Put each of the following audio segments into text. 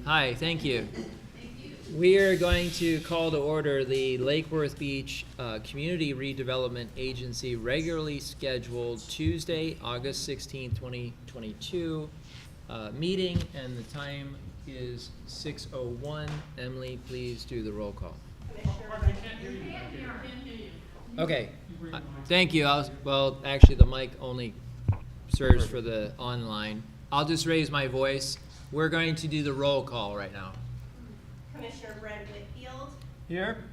Hi, thank you. We are going to call to order the Lake Worth Beach Community Redevelopment Agency regularly scheduled Tuesday, August 16th, 2022 meeting, and the time is 6:01. Emily, please do the roll call. Okay, thank you. Well, actually, the mic only serves for the online. I'll just raise my voice. We're going to do the roll call right now. Commissioner Brent Whitfield. Here.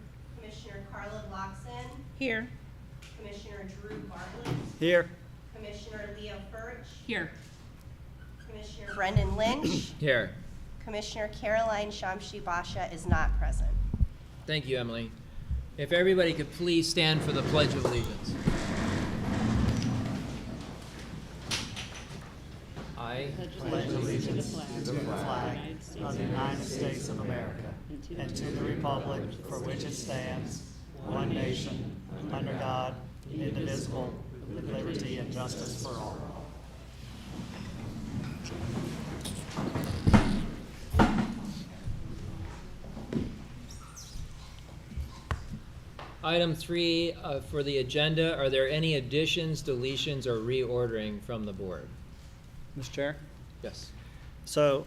Commissioner Carla Bloxon. Here. Commissioner Drew Bartlett. Here. Commissioner Leo Furch. Here. Commissioner Brendan Lynch. Here. Commissioner Caroline Shamshi Basha is not present. Thank you, Emily. If everybody could please stand for the Pledge of Allegiance. I Pledge allegiance to the flag of the United States of America and to the republic for which it stands, one nation, under God, indivisible, with liberty and justice for all. Item 3 for the agenda. Are there any additions, deletions, or reordering from the board? Mr. Chair? Yes. So,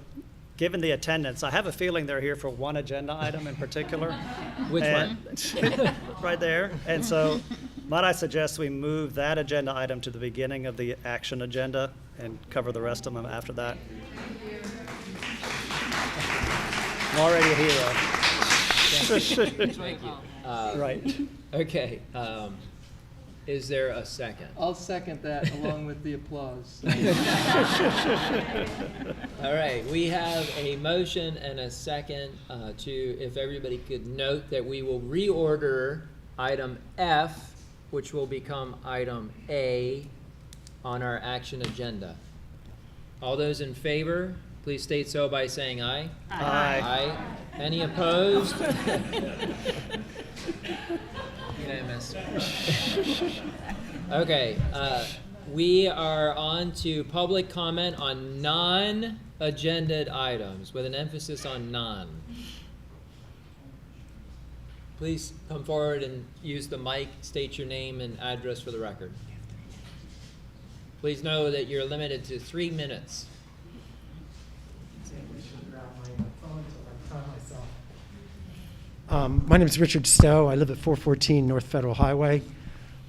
given the attendance, I have a feeling they're here for one agenda item in particular. Which one? Right there. And so, might I suggest we move that agenda item to the beginning of the action agenda and cover the rest of them after that? I'm already a hero. Thank you. Right. Okay. Is there a second? I'll second that along with the applause. All right, we have a motion and a second if everybody could note that we will reorder item F, which will become item A on our action agenda. All those in favor, please state so by saying aye. Aye. Aye. Any opposed? Unanimous. Okay, we are on to public comment on non-agended items with an emphasis on non. Please come forward and use the mic, state your name and address for the record. Please know that you're limited to 3 minutes. My name is Richard Stowe. I live at 414 North Federal Highway.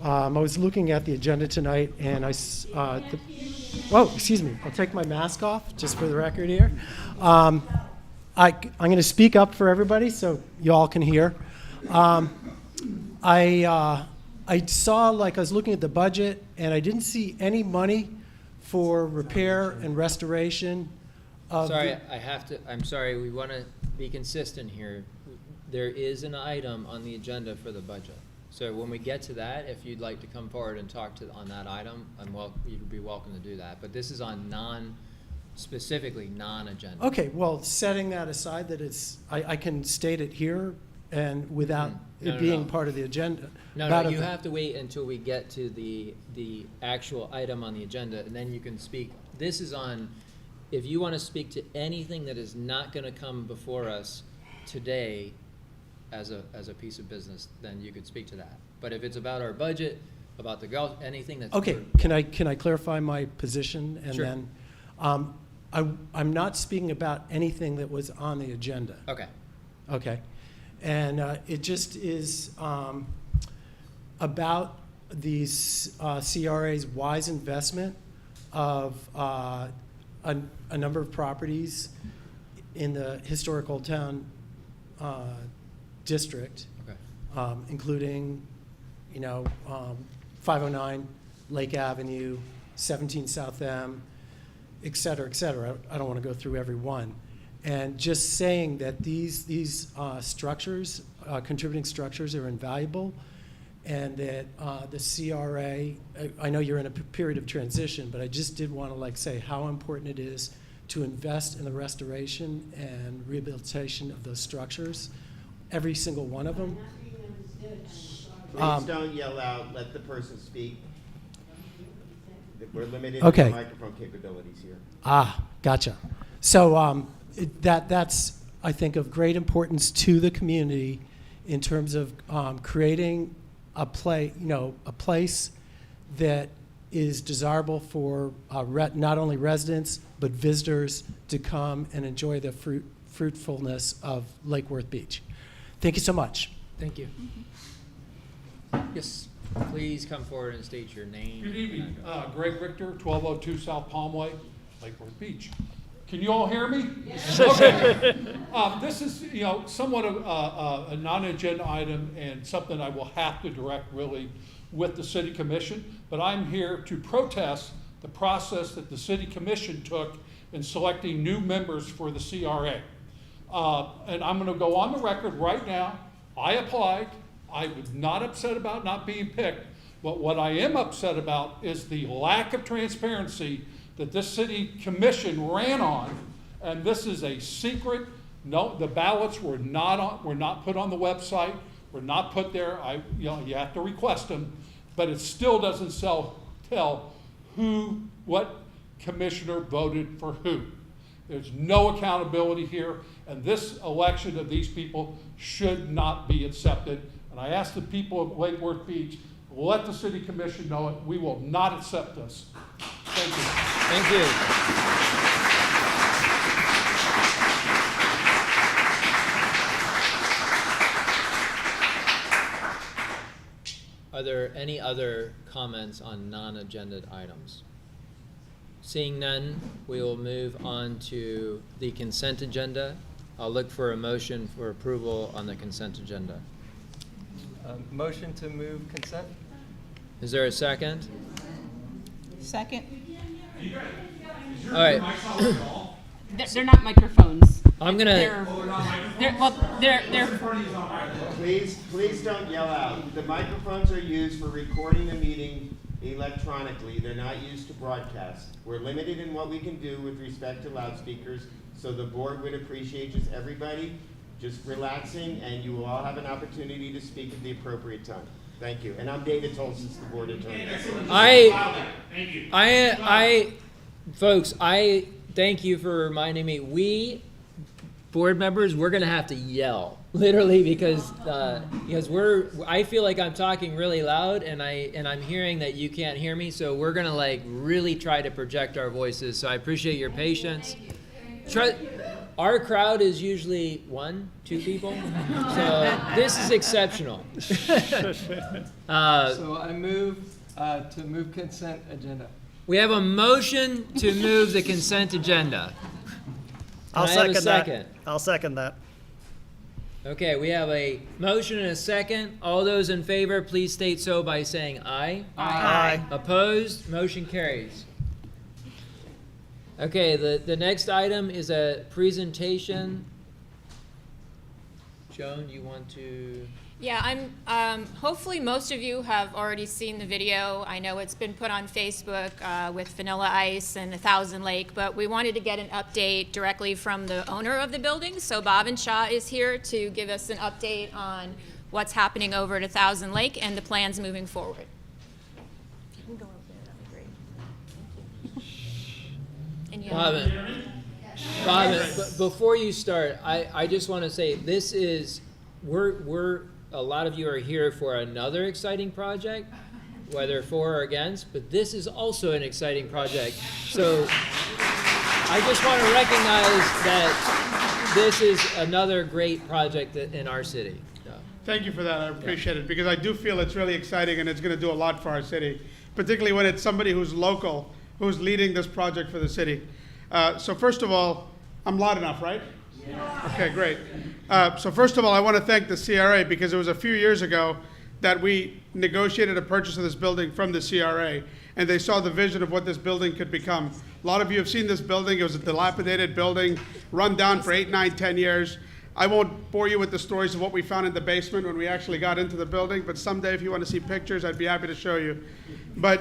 I was looking at the agenda tonight, and excuse me. I'll take my mask off just for the record here. I'm going to speak up for everybody so you all can hear. I saw, I was looking at the budget, and I didn't see any money for repair and restoration of. I'm sorry. We want to be consistent here. There is an item on the agenda for the budget. So when we get to that, if you'd like to come forward and talk on that item, you'd be welcome to do that. But this is on specifically non-agenda. Okay, well, setting that aside, that I can state it here and without it being part of the agenda. No, you have to wait until we get to the actual item on the agenda, and then you can speak. This is on, if you want to speak to anything that is not going to come before us today, as a piece of business, then you could speak to that. But if it's about our budget, about the Gulf, anything that's okay. Can I clarify my position? And sure. Then I'm not speaking about anything that was on the agenda. Okay. Okay, and it just is about these CRA's wise investment of a number of properties in the historic Old Town district, Okay. Including, 509 Lake Avenue, 17 South M, et cetera, et cetera. I don't want to go through every one. And just saying that these structures, contributing structures, are invaluable, and that the CRA, I know you're in a period of transition, but I just did want to say how important it is to invest in the restoration and rehabilitation of those structures. Every single one of them. Please don't yell out. Let the person speak. We're limited Okay. to microphone capabilities here. Gotcha. So that's I think, of great importance to the community in terms of creating a place that is desirable for not only residents but visitors to come and enjoy the fruitfulness of Lake Worth Beach. Thank you so much. Thank you. Yes, please come forward and state your name. Good evening, Greg Richter, 1202 South Palmway, Lake Worth Beach. Can you all hear me? Okay. This is, somewhat of a non-agenda item and something I will have to direct really with the City Commission, but I'm here to protest the process that the City Commission took in selecting new members for the CRA. And I'm going to go on the record right now. I applied. I was not upset about not being picked, but what I am upset about is the lack of transparency that this City Commission ran on, and this is a secret. No, the ballots were not put on the website, were not put there. You have to request them, but it still doesn't tell what commissioner voted for who. There's no accountability here, and this election of these people should not be accepted. And I ask the people of Lake Worth Beach, let the City Commission know it. We will not accept this. Thank you. Thank you. Are there any other comments on non-agenda items? Seeing none, we will move on to the consent agenda. I'll look for a motion for approval on the consent agenda. Motion to move consent? Is there a second? Second. All right. They're not microphones. I'm gonna. They're Please don't yell out. The microphones are used for recording the meeting electronically. They're not used to broadcast. We're limited in what we can do with respect to loudspeakers, so the board would appreciate just everybody just relaxing, and you will all have an opportunity to speak at the appropriate time. Thank you. And I'm David Tolson's the board attorney. Folks, I thank you for reminding me. We board members, we're gonna have to yell, literally, because I feel like I'm talking really loud, and I'm hearing that you can't hear me. So we're gonna really try to project our voices. So I appreciate your patience. Our crowd is usually 1-2 people, so this is exceptional. So I move to move consent agenda. We have a motion to move the consent agenda. I'll Can I have a second that. I'll second that. Okay, we have a motion and a second. All those in favor, please state so by saying aye. Aye. Opposed? Motion carries. Okay, the next item is a presentation. Joan, you want to? Yeah, hopefully most of you have already seen the video. I know it's been put on Facebook with Vanilla Ice and 1000 Lake, but we wanted to get an update directly from the owner of the building. So Bob and Shaw is here to give us an update on what's happening over at 1000 Lake and the plans moving forward. You can go over there, that'd be great. And Bob, before you start, I just want to say this is, we're a lot of you are here for another exciting project, whether for or against, but this is also an exciting project. So I just want to recognize that this is another great project in our city. Thank you for that. I appreciate it, because I do feel it's really exciting and it's going to do a lot for our city, particularly when it's somebody who's local, who's leading this project for the city. So first of all, I'm loud enough, right? Yeah. Okay, great. So first of all, I want to thank the CRA, because it was a few years ago that we negotiated a purchase of this building from the CRA, and they saw the vision of what this building could become. A lot of you have seen this building. It was a dilapidated building, run down for 8, 9, 10 years. I won't bore you with the stories of what we found in the basement when we actually got into the building, but someday if you want to see pictures, I'd be happy to show you. But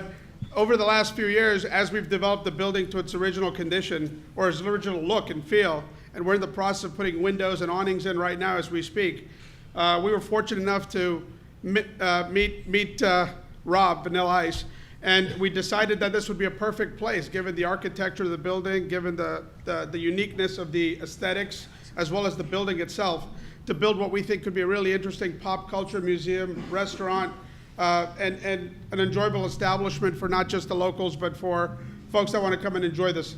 over the last few years, as we've developed the building to its original condition, or its original look and feel, and we're in the process of putting windows and awnings in right now as we speak, we were fortunate enough to meet Rob, Vanilla Ice, and we decided that this would be a perfect place, given the architecture of the building, given the uniqueness of the aesthetics, as well as the building itself, to build what we think could be a really interesting pop culture museum, restaurant, and an enjoyable establishment for not just the locals, but for folks that want to come and enjoy this.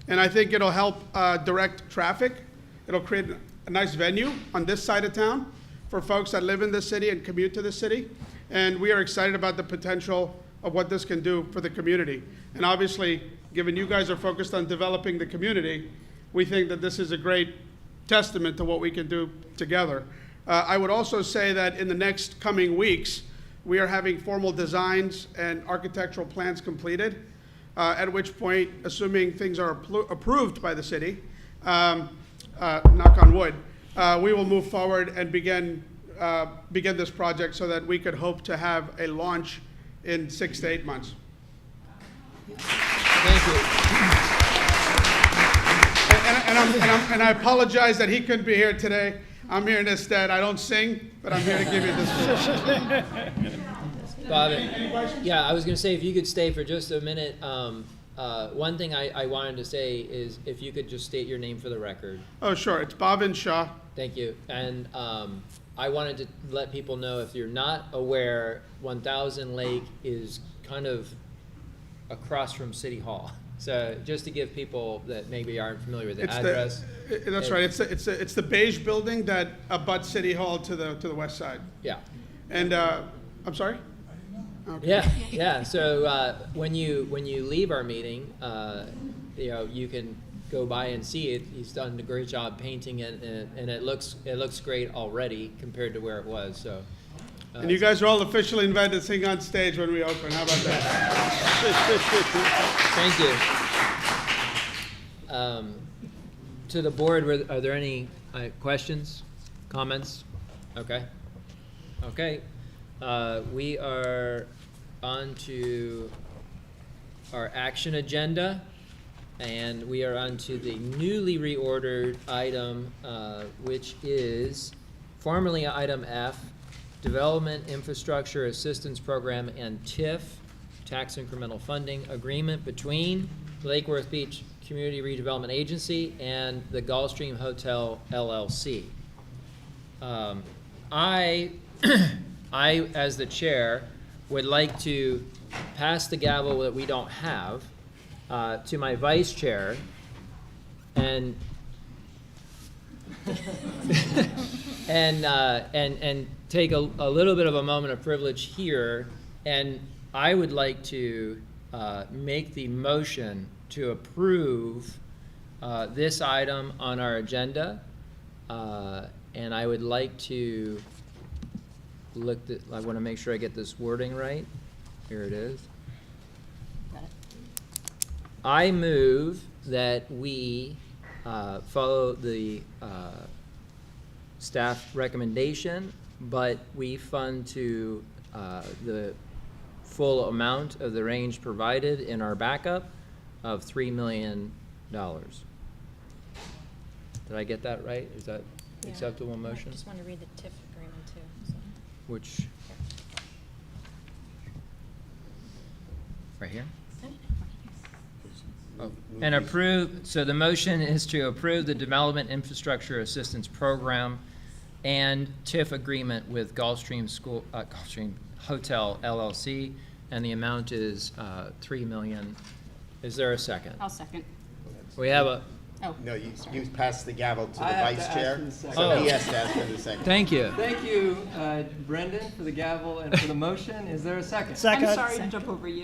And I think it'll help direct traffic. It'll create a nice venue on this side of town for folks that live in this city and commute to this city. And we are excited about the potential of what this can do for the community. And obviously, given you guys are focused on developing the community, we think that this is a great testament to what we can do together. I would also say that in the next coming weeks, we are having formal designs and architectural plans completed, at which point, assuming things are approved by the city, knock on wood, we will move forward and begin this project so that we could hope to have a launch in 6 to 8 months. Thank you. And I apologize that he couldn't be here today. I'm here in his stead. I don't sing, but I'm here to give you this. Bob, yeah, I was going to say if you could stay for just a minute. One thing I wanted to say is if you could just state your name for the record. Oh, sure. It's Bhavin Shah. Thank you. And I wanted to let people know, if you're not aware, 1000 Lake is kind of across from City Hall. So just to give people that maybe aren't familiar with the address. That's right. It's the beige building that abuts City Hall to the west side. Yeah. And I'm sorry? Okay. Yeah. So when you leave our meeting, you can go by and see it. He's done a great job painting it, and it looks great already compared to where it was. So. And you guys are all officially invited to sing on stage when we open. How about that? Thank you. To the board, are there any questions, comments? Okay. We are on to our action agenda, and we are on to the newly reordered item, which is formerly item F, Development Infrastructure Assistance Program and TIF, Tax Incremental Funding Agreement between Lake Worth Beach Community Redevelopment Agency and the Gulfstream Hotel LLC. I, as the chair, would like to pass the gavel that we don't have to my vice chair, and and take a little bit of a moment of privilege here, and I would like to make the motion to approve this item on our agenda, and I would like to I want to make sure I get this wording right. Here it is. I move that we follow the staff recommendation, but we fund to the full amount of the range provided in our backup of $3 million. Did I get that right? Is that acceptable motion? I just want to read the TIF agreement too. So. Which? Right here? Oh. And approve, so the motion is to approve the Development Infrastructure Assistance Program and TIF agreement with Gulfstream Hotel LLC, and the amount is $3 million. Is there a second? I'll second. We have a. Oh. No, you passed the gavel to the I have vice to chair, ask for the second. so he has to ask for the second. Thank you. Thank you, Brendan, for the gavel and for the motion. Is there a second? Second. I'm sorry to jump over you.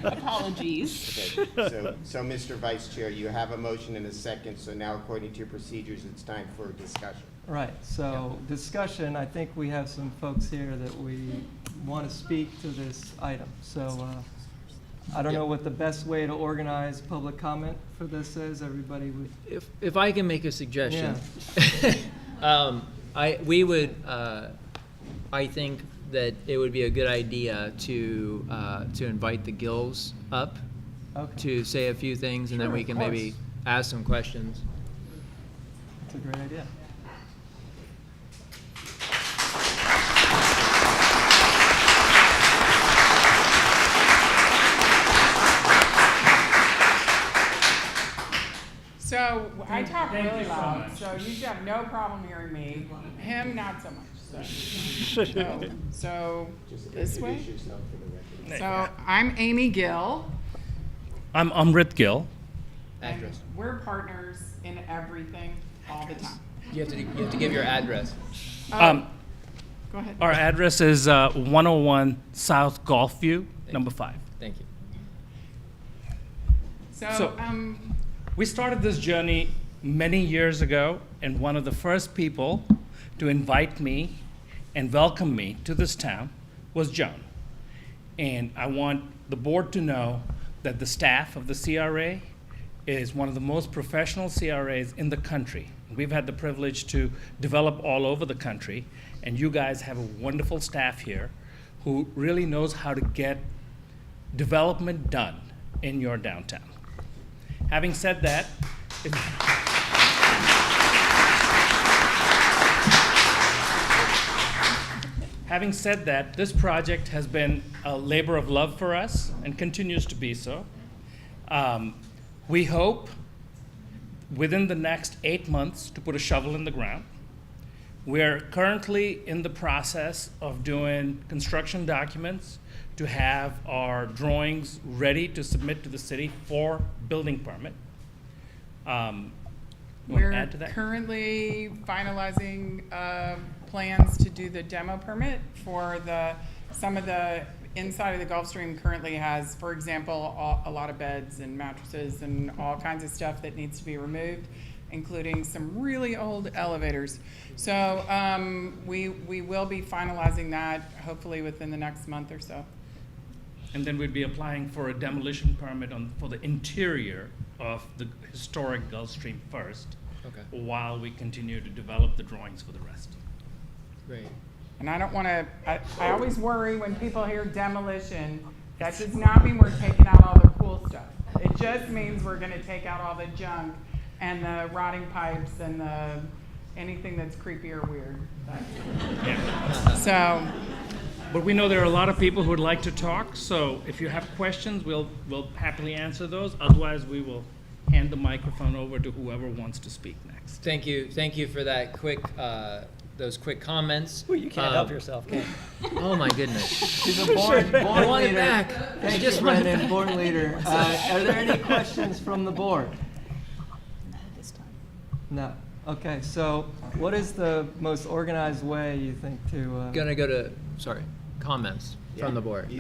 Apologies. Okay, so Mr. Vice Chair, you have a motion and a second, so now according to your procedures, it's time for discussion. Right, so discussion, I think we have some folks here that we want to speak to this item. So I don't know what the best way to organize public comment for this is. Everybody would. If I can make a suggestion. Yeah. I think that it would be a good idea to invite the Gills up Okay. to say a few things, and then Sure, we of can course. maybe ask some questions. That's a great idea. So So I talk really loud, so you should have no problem hearing me. Him, not so much. So this way. Introduce yourself for the record. So I'm Amy Gill. I'm Amrit Gill. Address. We're partners in everything all the time. You have to give your address. Go ahead. Our address is 101 South Gulfview, number 5. Thank you. So, We started this journey many years ago, and one of the first people to invite me and welcome me to this town was John. And I want the board to know that the staff of the CRA is one of the most professional CRAs in the country. We've had the privilege to develop all over the country, and you guys have a wonderful staff here who really knows how to get development done in your downtown. Having said that, this project has been a labor of love for us and continues to be so. We hope within the next 8 months to put a shovel in the ground. We're currently in the process of doing construction documents to have our drawings ready to submit to the city for building permit. You want to we're add to that? currently finalizing plans to do the demo permit for some of the inside of the Gulfstream currently has, for example, a lot of beds and mattresses and all kinds of stuff that needs to be removed, including some really old elevators. So we will be finalizing that hopefully within the next month or so. And then we'd be applying for a demolition permit for the interior of the historic Gulfstream first, Okay. while we continue to develop the drawings for the rest. Great. And I don't want to, I always worry when people hear demolition, that does not mean we're taking out all the cool stuff. It just means we're going to take out all the junk and the rotting pipes and anything that's creepy or weird. Yeah. So, But we know there are a lot of people who would like to talk, so if you have questions, we'll happily answer those. Otherwise, we will hand the microphone over to whoever wants to speak next. Thank you for that quick, those quick comments. Well, you can't help yourself, can you? Oh my goodness. She's a born I want it leader. back. Thank Just you, want it Brendan, back. born leader. Are there any questions from the board? No. Okay, so what is the most organized way you think to? Gonna go to, comments Yeah. from the board.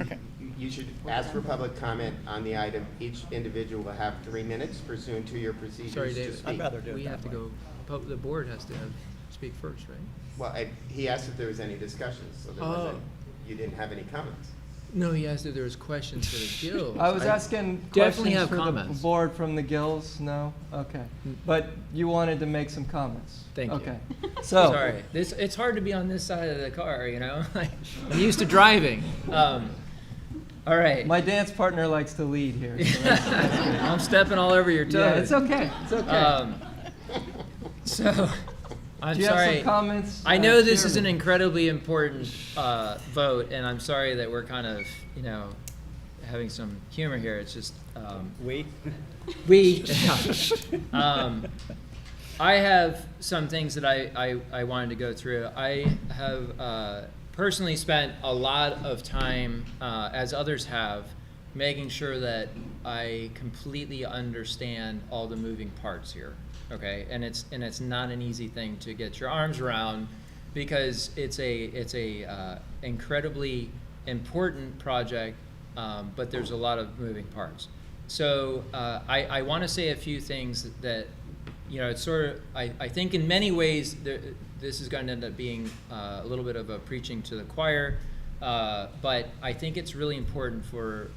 You should ask for public comment on the item. Each individual will have 3 minutes pursuant to your Sorry, procedures to David. speak. We have to go, the board has to speak first, right? Well, he asked if there was any discussion, so there wasn't, you didn't have any comments. No, he asked if there was questions for the guild. I was asking definitely questions have for comments. the board from the guilds. No, okay, but you wanted to make some comments. Thank you. Okay, so Sorry, it's hard to be on this side of the car, you know? I'm used to driving. All right. my dance partner likes to lead here. So that's good. I'm stepping all over your toes. Yeah, it's okay. It's okay. So, I'm Do you have sorry. some comments? I know this is an Chairman? incredibly important vote, and I'm sorry that we're kind of, having some humor here. It's just we. I have some things that I wanted to go through. I have personally spent a lot of time, as others have, making sure that I completely understand all the moving parts here. Okay, and it's not an easy thing to get your arms around, because it's a incredibly important project, but there's a lot of moving parts. So I want to say a few things that, it's sort of, I think in many ways this is going to end up being a little bit of a preaching to the choir, but I think it's really important for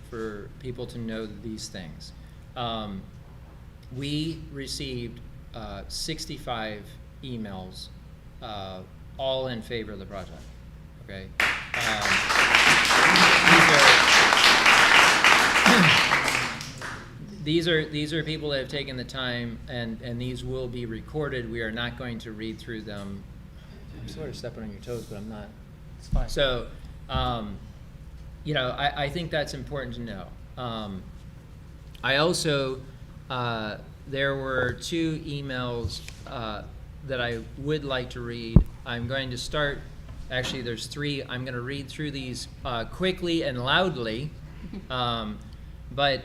people to know these things. We received 65 emails, all in favor of the project. Okay, these are people that have taken the time, and these will be recorded. We are not going to read through them. I'm sort of stepping on your toes, but I'm not. It's fine. So, I think that's important to know. I also there were two emails that I would like to read. I'm going to start, actually there's three. I'm going to read through these quickly and loudly. But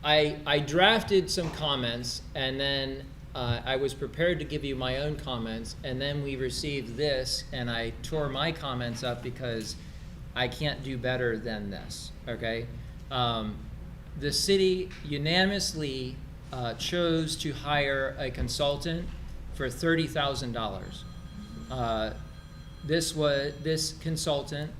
I drafted some comments, and then I was prepared to give you my own comments, and then we received this, and I tore my comments up because I can't do better than this, okay? The city unanimously chose to hire a consultant for $30,000. This consultant,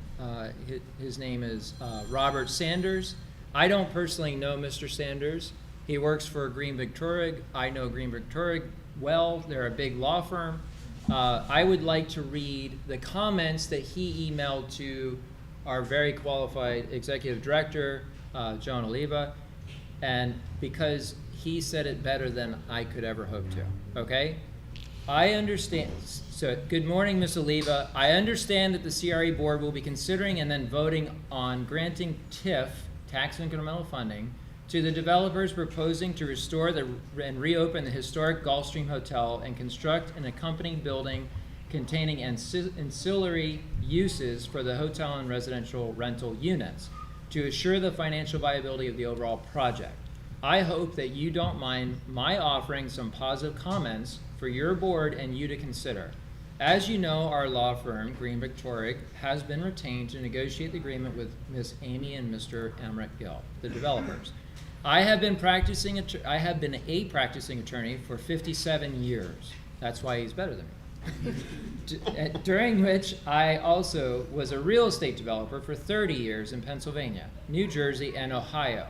his name is Robert Sanders. I don't personally know Mr. Sanders. He works for Greenberg Traurig. I know Greenberg Traurig well. They're a big law firm. I would like to read the comments that he emailed to our very qualified executive director, Joan Oliva, and because he said it better than I could ever hope to, okay? I understand, so good morning, Ms. Oliva. I understand that the CRA board will be considering and then voting on granting TIF, tax incremental funding, to the developers proposing to restore and reopen the historic Gulfstream Hotel and construct an accompanying building containing ancillary uses for the hotel and residential rental units to assure the financial viability of the overall project. I hope that you don't mind my offering some positive comments for your board and you to consider. As you know, our law firm, Greenberg Traurig, has been retained to negotiate the agreement with Ms. Amy and Mr. Emmerich Gill, the developers. I have been a practicing attorney for 57 years. That's why he's better than me. During which I also was a real estate developer for 30 years in Pennsylvania, New Jersey, and Ohio,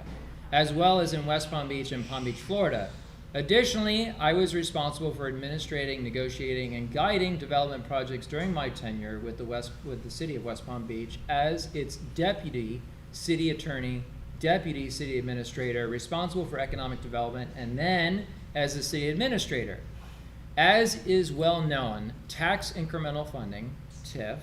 as well as in West Palm Beach and Palm Beach, Florida. Additionally, I was responsible for administrating, negotiating, and guiding development projects during my tenure with the city of West Palm Beach as its deputy city attorney, deputy city administrator, responsible for economic development, and then as the city administrator. As is well known, tax incremental funding, TIF,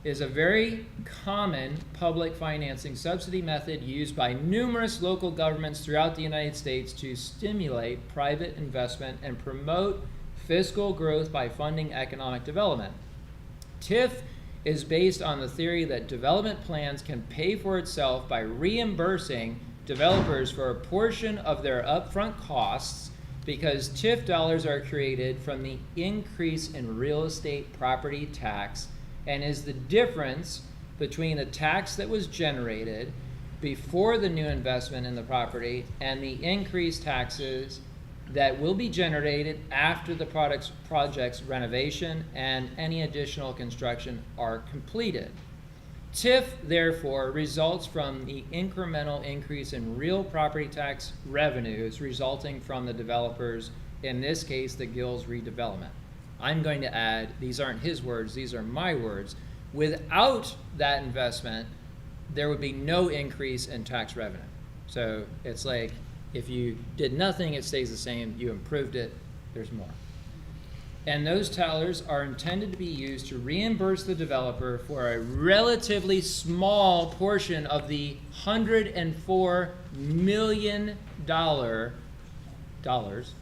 is a very common public financing subsidy method used by numerous local governments throughout the United States to stimulate private investment and promote fiscal growth by funding economic development. TIF is based on the theory that development plans can pay for itself by reimbursing developers for a portion of their upfront costs because TIF dollars are created from the increase in real estate property tax and is the difference between the tax that was generated before the new investment in the property and the increased taxes that will be generated after the project's renovation and any additional construction are completed. TIF, therefore, results from the incremental increase in real property tax revenues resulting from the developers, in this case, the Gill's redevelopment. I'm going to add, these aren't his words, these are my words. Without that investment, there would be no increase in tax revenue. So it's like, if you did nothing, it stays the same. You improved it, there's more. And those dollars are intended to be used to reimburse the developer for a relatively small portion of the $104 million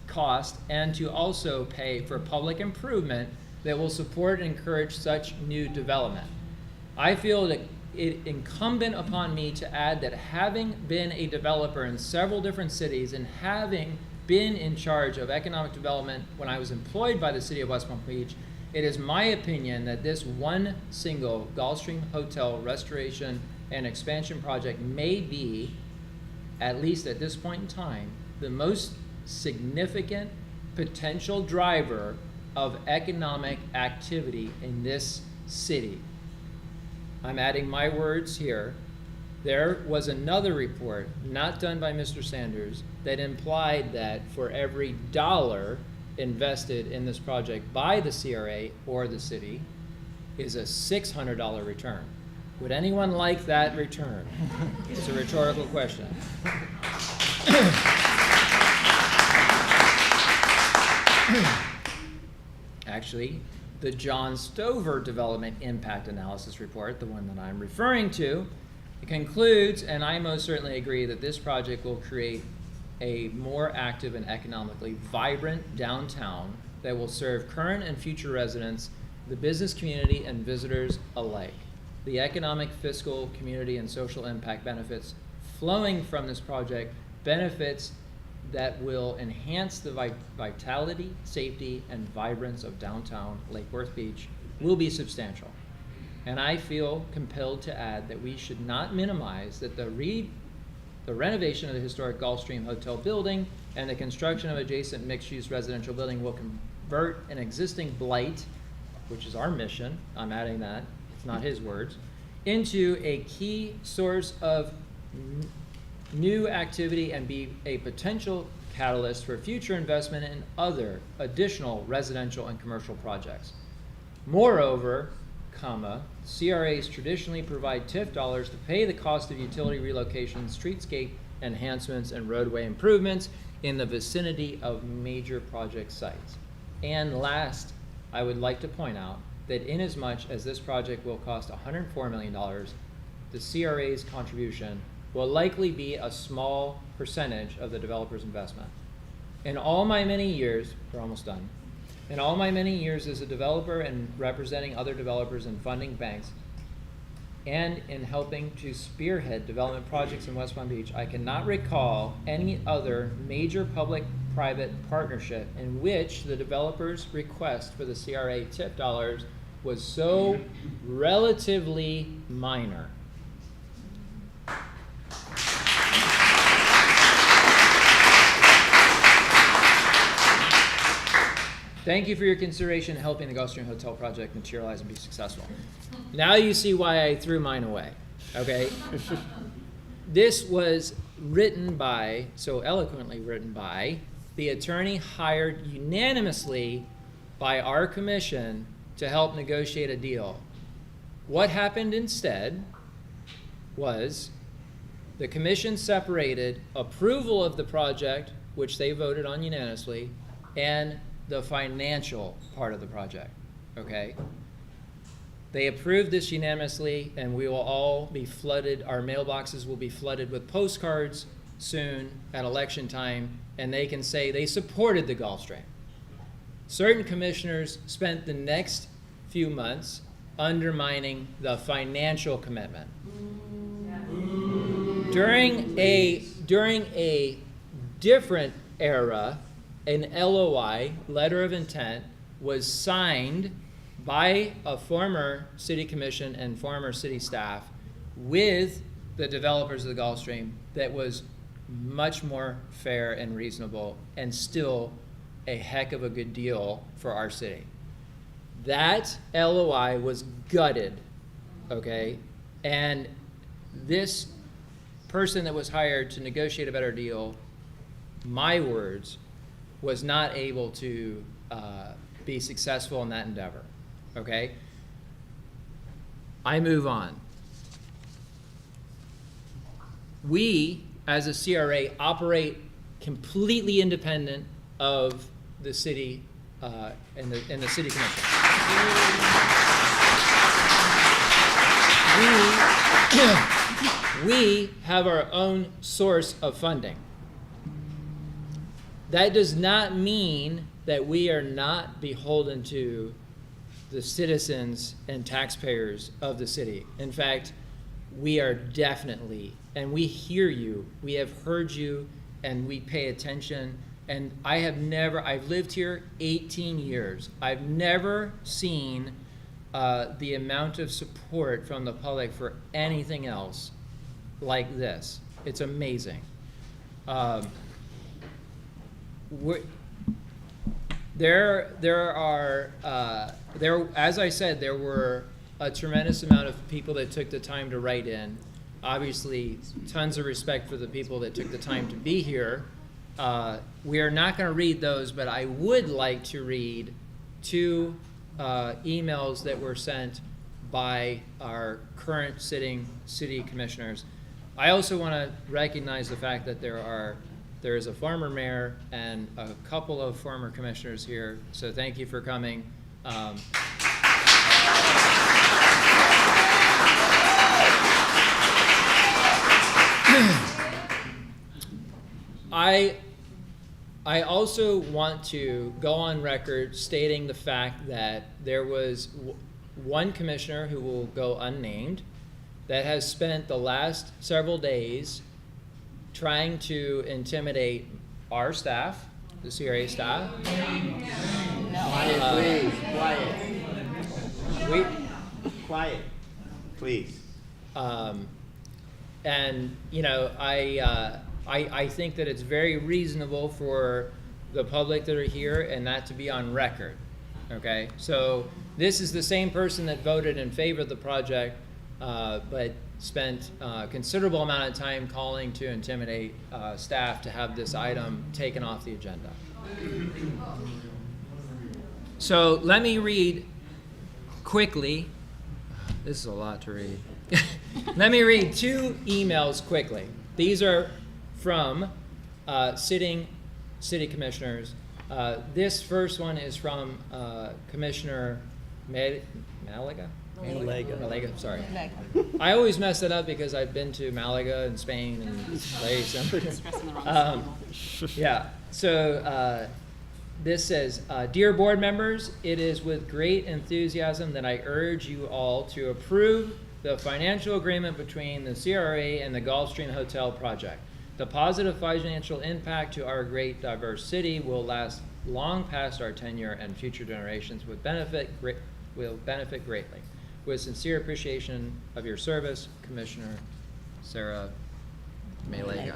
cost, and to also pay for public improvement that will support and encourage such new development. I feel that it incumbent upon me to add that having been a developer in several different cities and having been in charge of economic development when I was employed by the city of West Palm Beach, it is my opinion that this one single Gulfstream Hotel restoration and expansion project may be, at least at this point in time, the most significant potential driver of economic activity in this city. I'm adding my words here. There was another report, not done by Mr. Sanders, that implied that for every dollar invested in this project by the CRA or the city is a $600 return. Would anyone like that return? It's a rhetorical question. Actually, the John Stover Development Impact Analysis Report, the one that I'm referring to, it concludes, and I most certainly agree, that this project will create a more active and economically vibrant downtown that will serve current and future residents, the business community, and visitors alike. The economic, fiscal, community, and social impact benefits flowing from this project, benefits that will enhance the vitality, safety, and vibrance of downtown Lake Worth Beach, will be substantial. And I feel compelled to add that we should not minimize that the renovation of the historic Gulfstream Hotel building and the construction of adjacent mixed-use residential building will convert an existing blight, which is our mission, I'm adding that, it's not his words, into a key source of new activity and be a potential catalyst for future investment in other additional residential and commercial projects. Moreover, CRAs traditionally provide TIF dollars to pay the cost of utility relocation, streetscape enhancements, and roadway improvements in the vicinity of major project sites. And last, I would like to point out that inasmuch as this project will cost $104 million, the CRA's contribution will likely be a small percentage of the developer's investment. In all my many years, we're almost done, in all my many years as a developer and representing other developers and funding banks, and in helping to spearhead development projects in West Palm Beach, I cannot recall any other major public-private partnership in which the developer's request for the CRA TIP dollars was so relatively minor. Thank you for your consideration in helping the Gulfstream Hotel project materialize and be successful. Now you see why I threw mine away, okay? This was written by, so eloquently written by, the attorney hired unanimously by our commission to help negotiate a deal. What happened instead was the commission separated approval of the project, which they voted on unanimously, and the financial part of the project, okay? They approved this unanimously, and we will all be flooded, our mailboxes will be flooded with postcards soon at election time, and they can say they supported the Gulfstream. Certain commissioners spent the next few months undermining the financial commitment. During a different era, an LOI, letter of intent, was signed by a former city commission and former city staff with the developers of the Gulfstream that was much more fair and reasonable and still a heck of a good deal for our city. That LOI was gutted, okay? And this person that was hired to negotiate a better deal, my words, was not able to be successful in that endeavor, okay? I move on. We, as a CRA, operate completely independent of the city and the city commission. We have our own source of funding. That does not mean that we are not beholden to the citizens and taxpayers of the city. In fact, we are definitely, and we hear you, we have heard you, and we pay attention. And I've lived here 18 years. I've never seen the amount of support from the public for anything else like this. It's amazing. As I said, there were a tremendous amount of people that took the time to write in. Obviously, tons of respect for the people that took the time to be here. We are not going to read those, but I would like to read two emails that were sent by our current sitting city commissioners. I also want to recognize the fact that there is a former mayor and a couple of former commissioners here, so thank you for coming. I also want to go on record stating the fact that there was one commissioner who will go unnamed that has spent the last several days trying to intimidate our staff, the CRA staff. Quiet, please, quiet. Quiet, please. And you know, I think that it's very reasonable for the public that are here and that to be on record. Okay, so this is the same person that voted in favor of the project, but spent a considerable amount of time calling to intimidate staff to have this item taken off the agenda. So let me read quickly. This is a lot to read. Let me read 2 emails quickly. These are from sitting city commissioners. This first one is from Commissioner Malaga, sorry. I always mess it up because I've been to Malaga and Spain and place. Yeah, so this says, Dear board members, it is with great enthusiasm that I urge you all to approve the financial agreement between the CRA and the Gulfstream Hotel project. The positive financial impact to our great diverse city will last long past our tenure, and future generations will benefit greatly. With sincere appreciation of your service, Commissioner Sarah Malaga.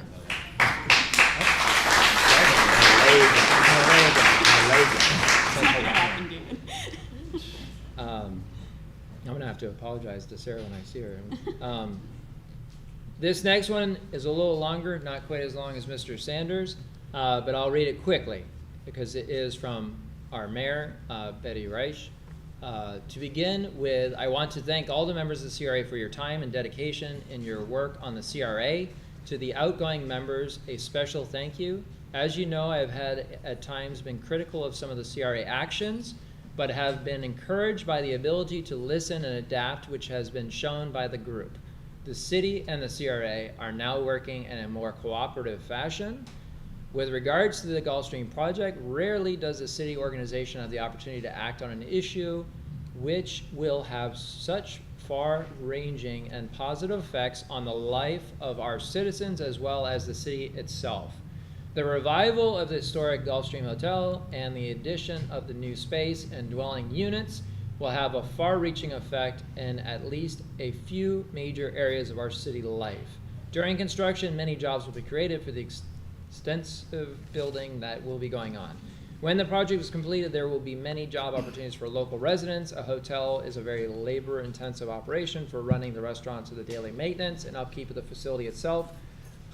I'm gonna have to apologize to Sarah when I see her. This next one is a little longer, not quite as long as Mr. Sanders, but I'll read it quickly because it is from our mayor, Betty Reich. To begin with, I want to thank all the members of the CRA for your time and dedication in your work on the CRA. To the outgoing members, a special thank you. As you know, I have at times been critical of some of the CRA actions, but have been encouraged by the ability to listen and adapt, which has been shown by the group. The city and the CRA are now working in a more cooperative fashion. With regards to the Gulfstream project, rarely does a city organization have the opportunity to act on an issue which will have such far-ranging and positive effects on the life of our citizens as well as the city itself. The revival of the historic Gulfstream Hotel and the addition of the new space and dwelling units will have a far-reaching effect in at least a few major areas of our city life. During construction, many jobs will be created for the extensive building that will be going on. When the project is completed, there will be many job opportunities for local residents. A hotel is a very labor-intensive operation for running the restaurants, and the daily maintenance and upkeep of the facility itself.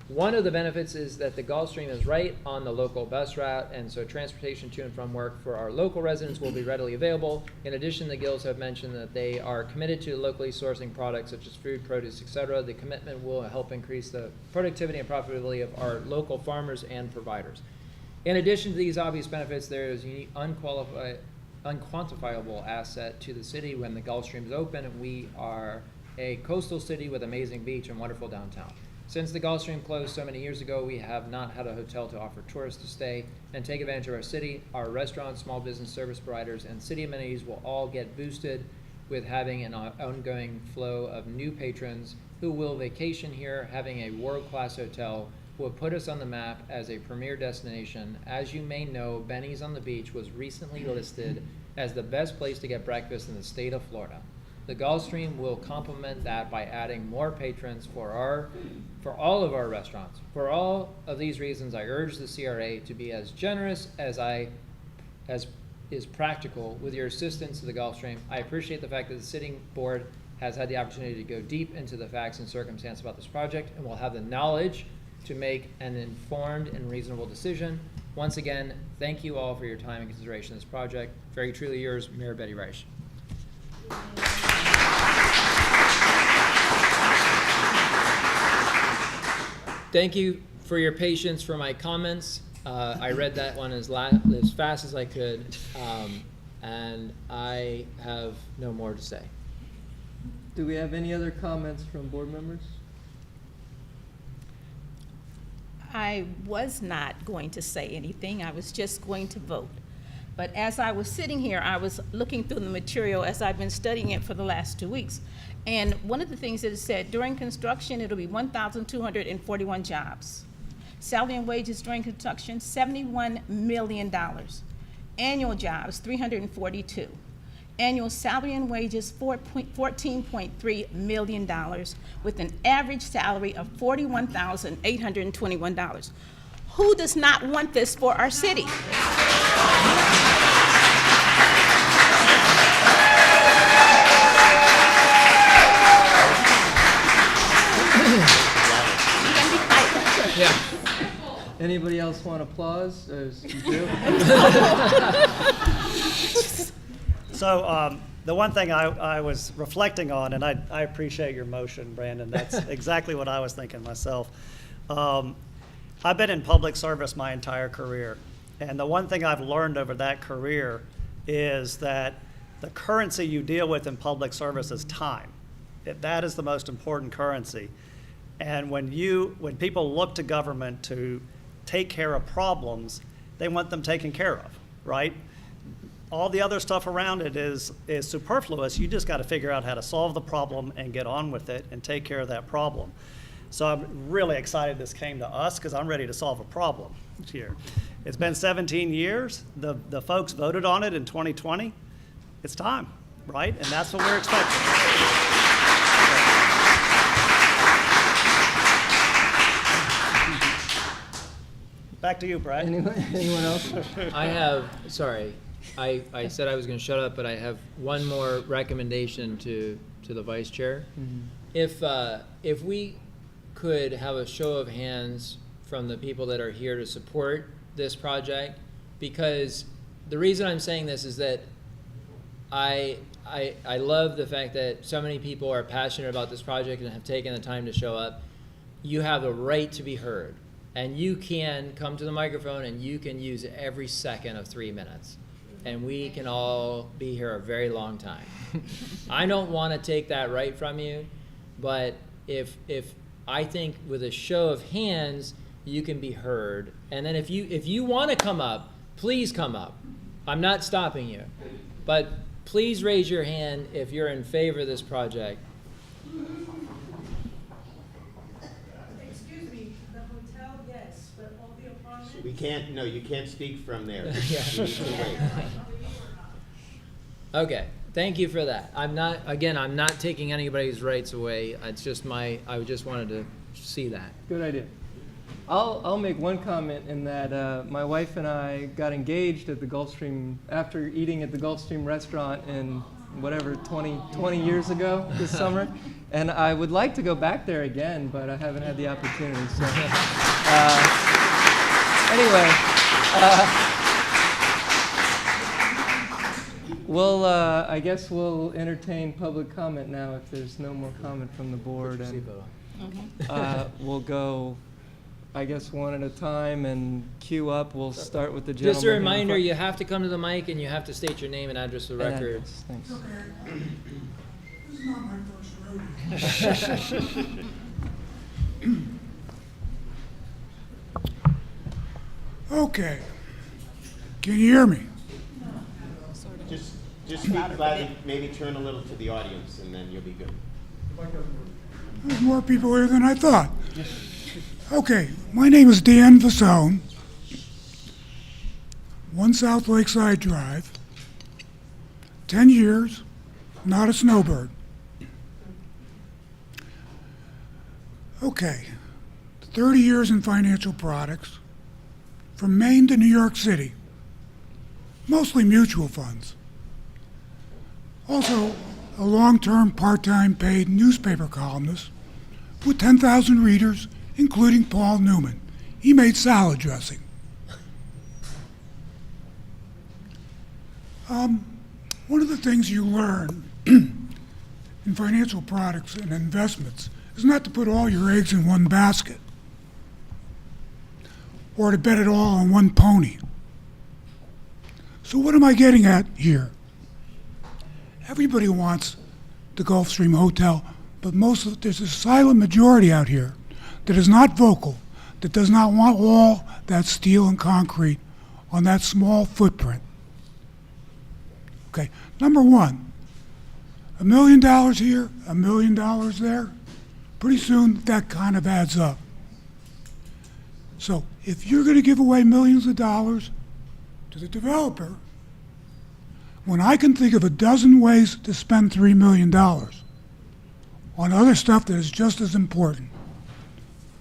One of the benefits is that the Gulfstream is right on the local bus route, and so transportation to and from work for our local residents will be readily available. In addition, the Gills have mentioned that they are committed to locally sourcing products such as food, produce, etc. The commitment will help increase the productivity and profitability of our local farmers and providers. In addition to these obvious benefits, there is a unique, unquantifiable asset to the city when the Gulfstream is open, and we are a coastal city with amazing beach and wonderful downtown. Since the Gulfstream closed so many years ago, we have not had a hotel to offer tourists to stay and take advantage of our city. Our restaurants, small business service providers, and city amenities will all get boosted with having an ongoing flow of new patrons who will vacation here. Having a world-class hotel will put us on the map as a premier destination. As you may know, Benny's on the Beach was recently listed as the best place to get breakfast in the state of Florida. The Gulfstream will complement that by adding more patrons for all of our restaurants. For all of these reasons, I urge the CRA to be as generous as is practical with your assistance to the Gulfstream. I appreciate the fact that the sitting board has had the opportunity to go deep into the facts and circumstance about this project and will have the knowledge to make an informed and reasonable decision. Once again, thank you all for your time and consideration of this project. Very truly yours, Mayor Betty Reich. Thank you for your patience for my comments. I read that one as fast as I could, and I have no more to say. Do we have any other comments from board members? I was not going to say anything. I was just going to vote. But as I was sitting here, I was looking through the material as I've been studying it for the last 2 weeks. And one of the things that it said, during construction, it'll be 1,241 jobs. Salary and wages during construction, $71 million. Annual jobs, 342. Annual salary and wages, $14.3 million, with an average salary of $41,821. Who does not want this for our city? Yeah. Anybody else want applause? You do? So the one thing I was reflecting on, and I appreciate your motion, Brandon, that's exactly what I was thinking myself. I've been in public service my entire career, and the one thing I've learned over that career is that the currency you deal with in public service is time. That is the most important currency. And when people look to government to take care of problems, they want them taken care of, right? All the other stuff around it is superfluous. You just got to figure out how to solve the problem and get on with it and take care of that problem. So I'm really excited this came to us because I'm ready to solve a problem here. It's been 17 years. The folks voted on it in 2020. It's time, right? And that's what we're expecting. Back to you, Brad. Anyone else? I said I was going to shut up, but I have one more recommendation to the vice chair. Mm-hmm. If we could have a show of hands from the people that are here to support this project, because the reason I'm saying this is that I love the fact that so many people are passionate about this project and have taken the time to show up. You have a right to be heard. And you can come to the microphone and you can use every second of 3 minutes. And we can all be here a very long time. I don't want to take that right from you, but if I think with a show of hands, you can be heard. And then if you want to come up, please come up. I'm not stopping you. But please raise your hand if you're in favor of this project. We can't, no, you can't speak from there. Okay, thank you for that. I'm not taking anybody's rights away. It's just I just wanted to see that. Good idea. I'll make one comment in that my wife and I got engaged at the Gulfstream after eating at the Gulfstream restaurant in whatever 20 years ago this summer, and I would like to go back there again, but I haven't had the opportunity. So anyway, I guess we'll entertain public comment now if there's no more comment from the board, and we'll go, I guess, one at a time and queue up. We'll start with the gentleman. Just a reminder, you have to come to the mic and you have to state your name and address for the record. Thanks. Okay. This is not my first rodeo. Okay. Can you hear me? Just speak loudly, maybe turn a little to the audience, and then you'll be good. There's more people here than I thought. Okay, my name is Dan Vasone, 1 South Lakeside Drive, 10 years, not a snowbird. Okay, 30 years in financial products, from Maine to New York City, mostly mutual funds. Also, a long-term, part-time paid newspaper columnist with 10,000 readers, including Paul Newman. He made salad dressing. One of the things you learn in financial products and investments is not to put all your eggs in one basket or to bet it all on one pony. So what am I getting at here? Everybody wants the Gulfstream Hotel, but there's a silent majority out here that is not vocal, that does not want all that steel and concrete on that small footprint. Okay, number one, $1 million here, $1 million there, pretty soon that kind of adds up. So if you're going to give away millions of dollars to the developer, when I can think of a dozen ways to spend $3 million on other stuff that is just as important,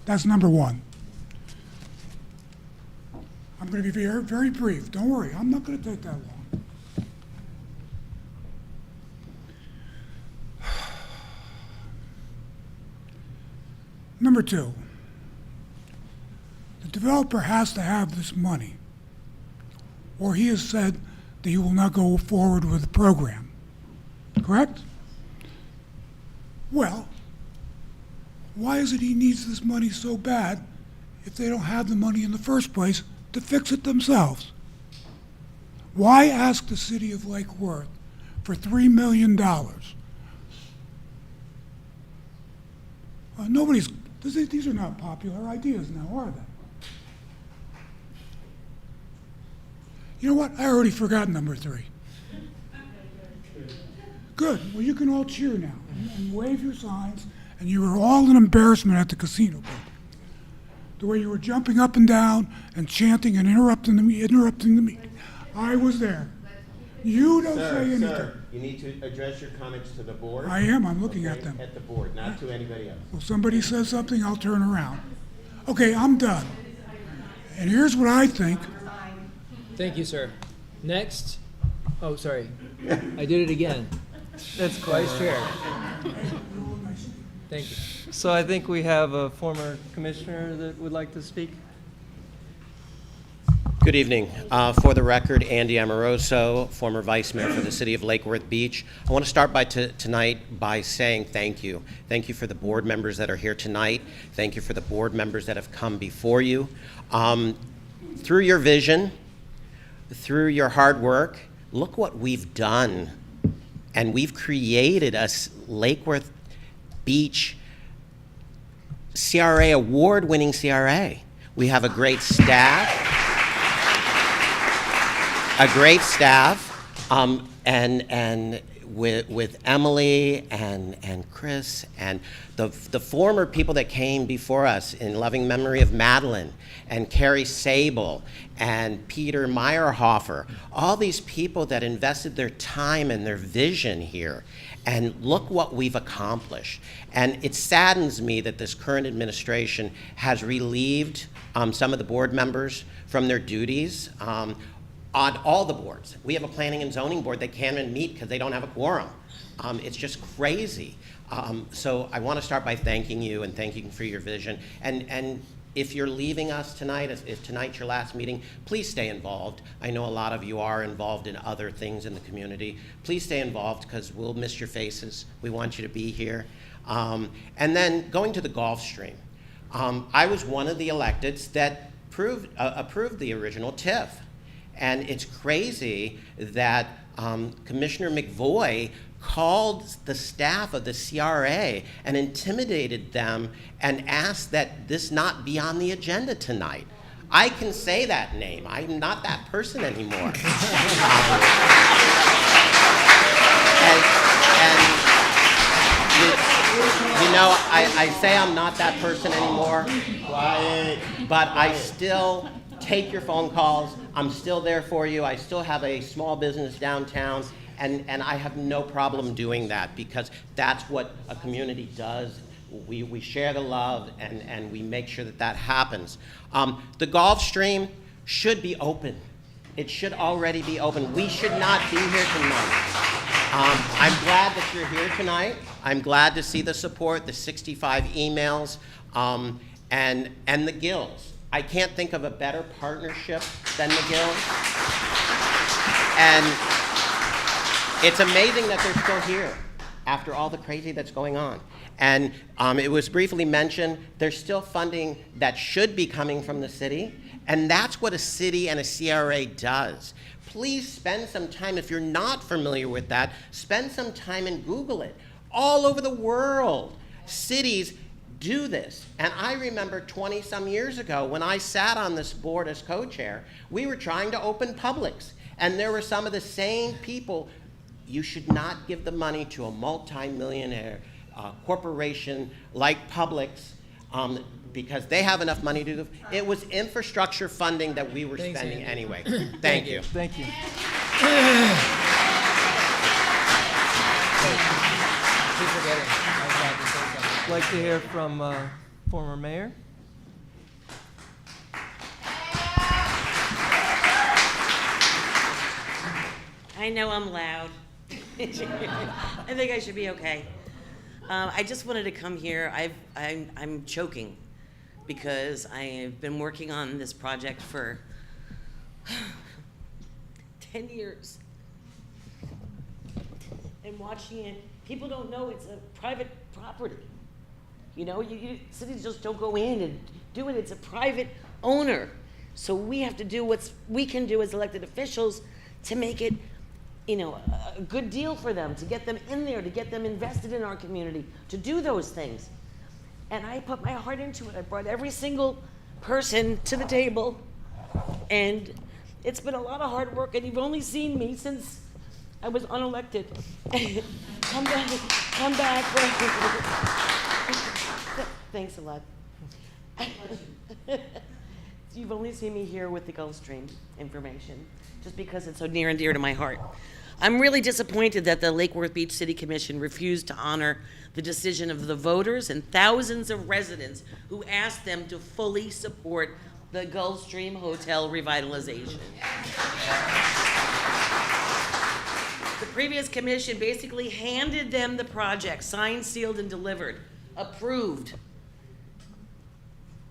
that's number one. I'm going to be very, very brief. Don't worry, I'm not going to take that long. Number two, the developer has to have this money, or he has said that he will not go forward with the program. Correct? Well, why is it he needs this money so bad if they don't have the money in the first place to fix it themselves? Why ask the city of Lake Worth for $3 million? These are not popular ideas now, are they? You know what? I already forgot number three. Good. Well, you can all cheer now and wave your signs, and you were all an embarrassment at the casino book. The way you were jumping up and down and chanting and interrupting the meeting. I was there. You don't say anything. Sir, you need to address your comments to the board. I am. I'm looking at them. At the board, not to anybody else. Well, somebody says something, I'll turn around. Okay, I'm done. And here's what I think. Thank you, sir. Next. Oh, sorry. I did it again. That's Vice Chair. Thank you. So I think we have a former commissioner that would like to speak. Good evening. For the record, Andy Amoroso, former Vice Mayor for the City of Lake Worth Beach. I want to start by tonight by saying thank you. Thank you for the board members that are here tonight. Thank you for the board members that have come before you. Through your vision, through your hard work, look what we've done. And we've created a Lake Worth Beach CRA, award-winning CRA. We have a great staff. And with Emily and Chris and the former people that came before us, in loving memory of Madeline and Carrie Sable and Peter Meyerhofer, all these people that invested their time and their vision here. And look what we've accomplished. And it saddens me that this current administration has relieved some of the board members from their duties. On all the boards. We have a planning and zoning board that can't even meet because they don't have a quorum. It's just crazy. So I want to start by thanking you and thanking you for your vision. And if you're leaving us tonight, if tonight's your last meeting, please stay involved. I know a lot of you are involved in other things in the community. Please stay involved because we'll miss your faces. We want you to be here. And then going to the Gulfstream. I was one of the electeds that approved the original TIF. And it's crazy that Commissioner McVoy called the staff of the CRA and intimidated them and asked that this not be on the agenda tonight. I can say that name. I'm not that person anymore. You know, I say I'm not that person anymore, but I still take your phone calls. I'm still there for you. I still have a small business downtown, and I have no problem doing that because that's what a community does. We share the love, and we make sure that that happens. The Gulfstream should be open. It should already be open. We should not be here tonight. I'm glad that you're here tonight. I'm glad to see the support, the 65 emails, and the Gills. I can't think of a better partnership than the Gills. And it's amazing that they're still here after all the crazy that's going on. And it was briefly mentioned, there's still funding that should be coming from the city, and that's what a city and a CRA does. Please spend some time, if you're not familiar with that, spend some time and Google it. All over the world, cities do this. And I remember 20-some years ago when I sat on this board as co-chair, we were trying to open Publix. And there were some of the same people. You should not give the money to a multi-millionaire corporation like Publix because they have enough money to do. It was infrastructure funding that we were spending Andy. anyway. Thank you. Thank you. Keep forgetting. I was about to say something. I'd like to hear from former mayor. I know I'm loud. I think I should be okay. I just wanted to come here. I'm choking because I have been working on this project for 10 years. And watching it, people don't know it's a private property. You know, cities just don't go in and do it. It's a private owner. So we have to do what we can do as elected officials to make it, you know, a good deal for them, to get them in there, to get them invested in our community, to do those things. And I put my heart into it. I brought every single person to the table, and it's been a lot of hard work, and you've only seen me since I was unelected. Come back. Thanks a lot. You've only seen me here with the Gulfstream information, just because it's so near and dear to my heart. I'm really disappointed that the Lake Worth Beach City Commission refused to honor the decision of the voters and thousands of residents who asked them to fully support the Gulfstream Hotel revitalization. The previous commission basically handed them the project, signed, sealed, and delivered, approved.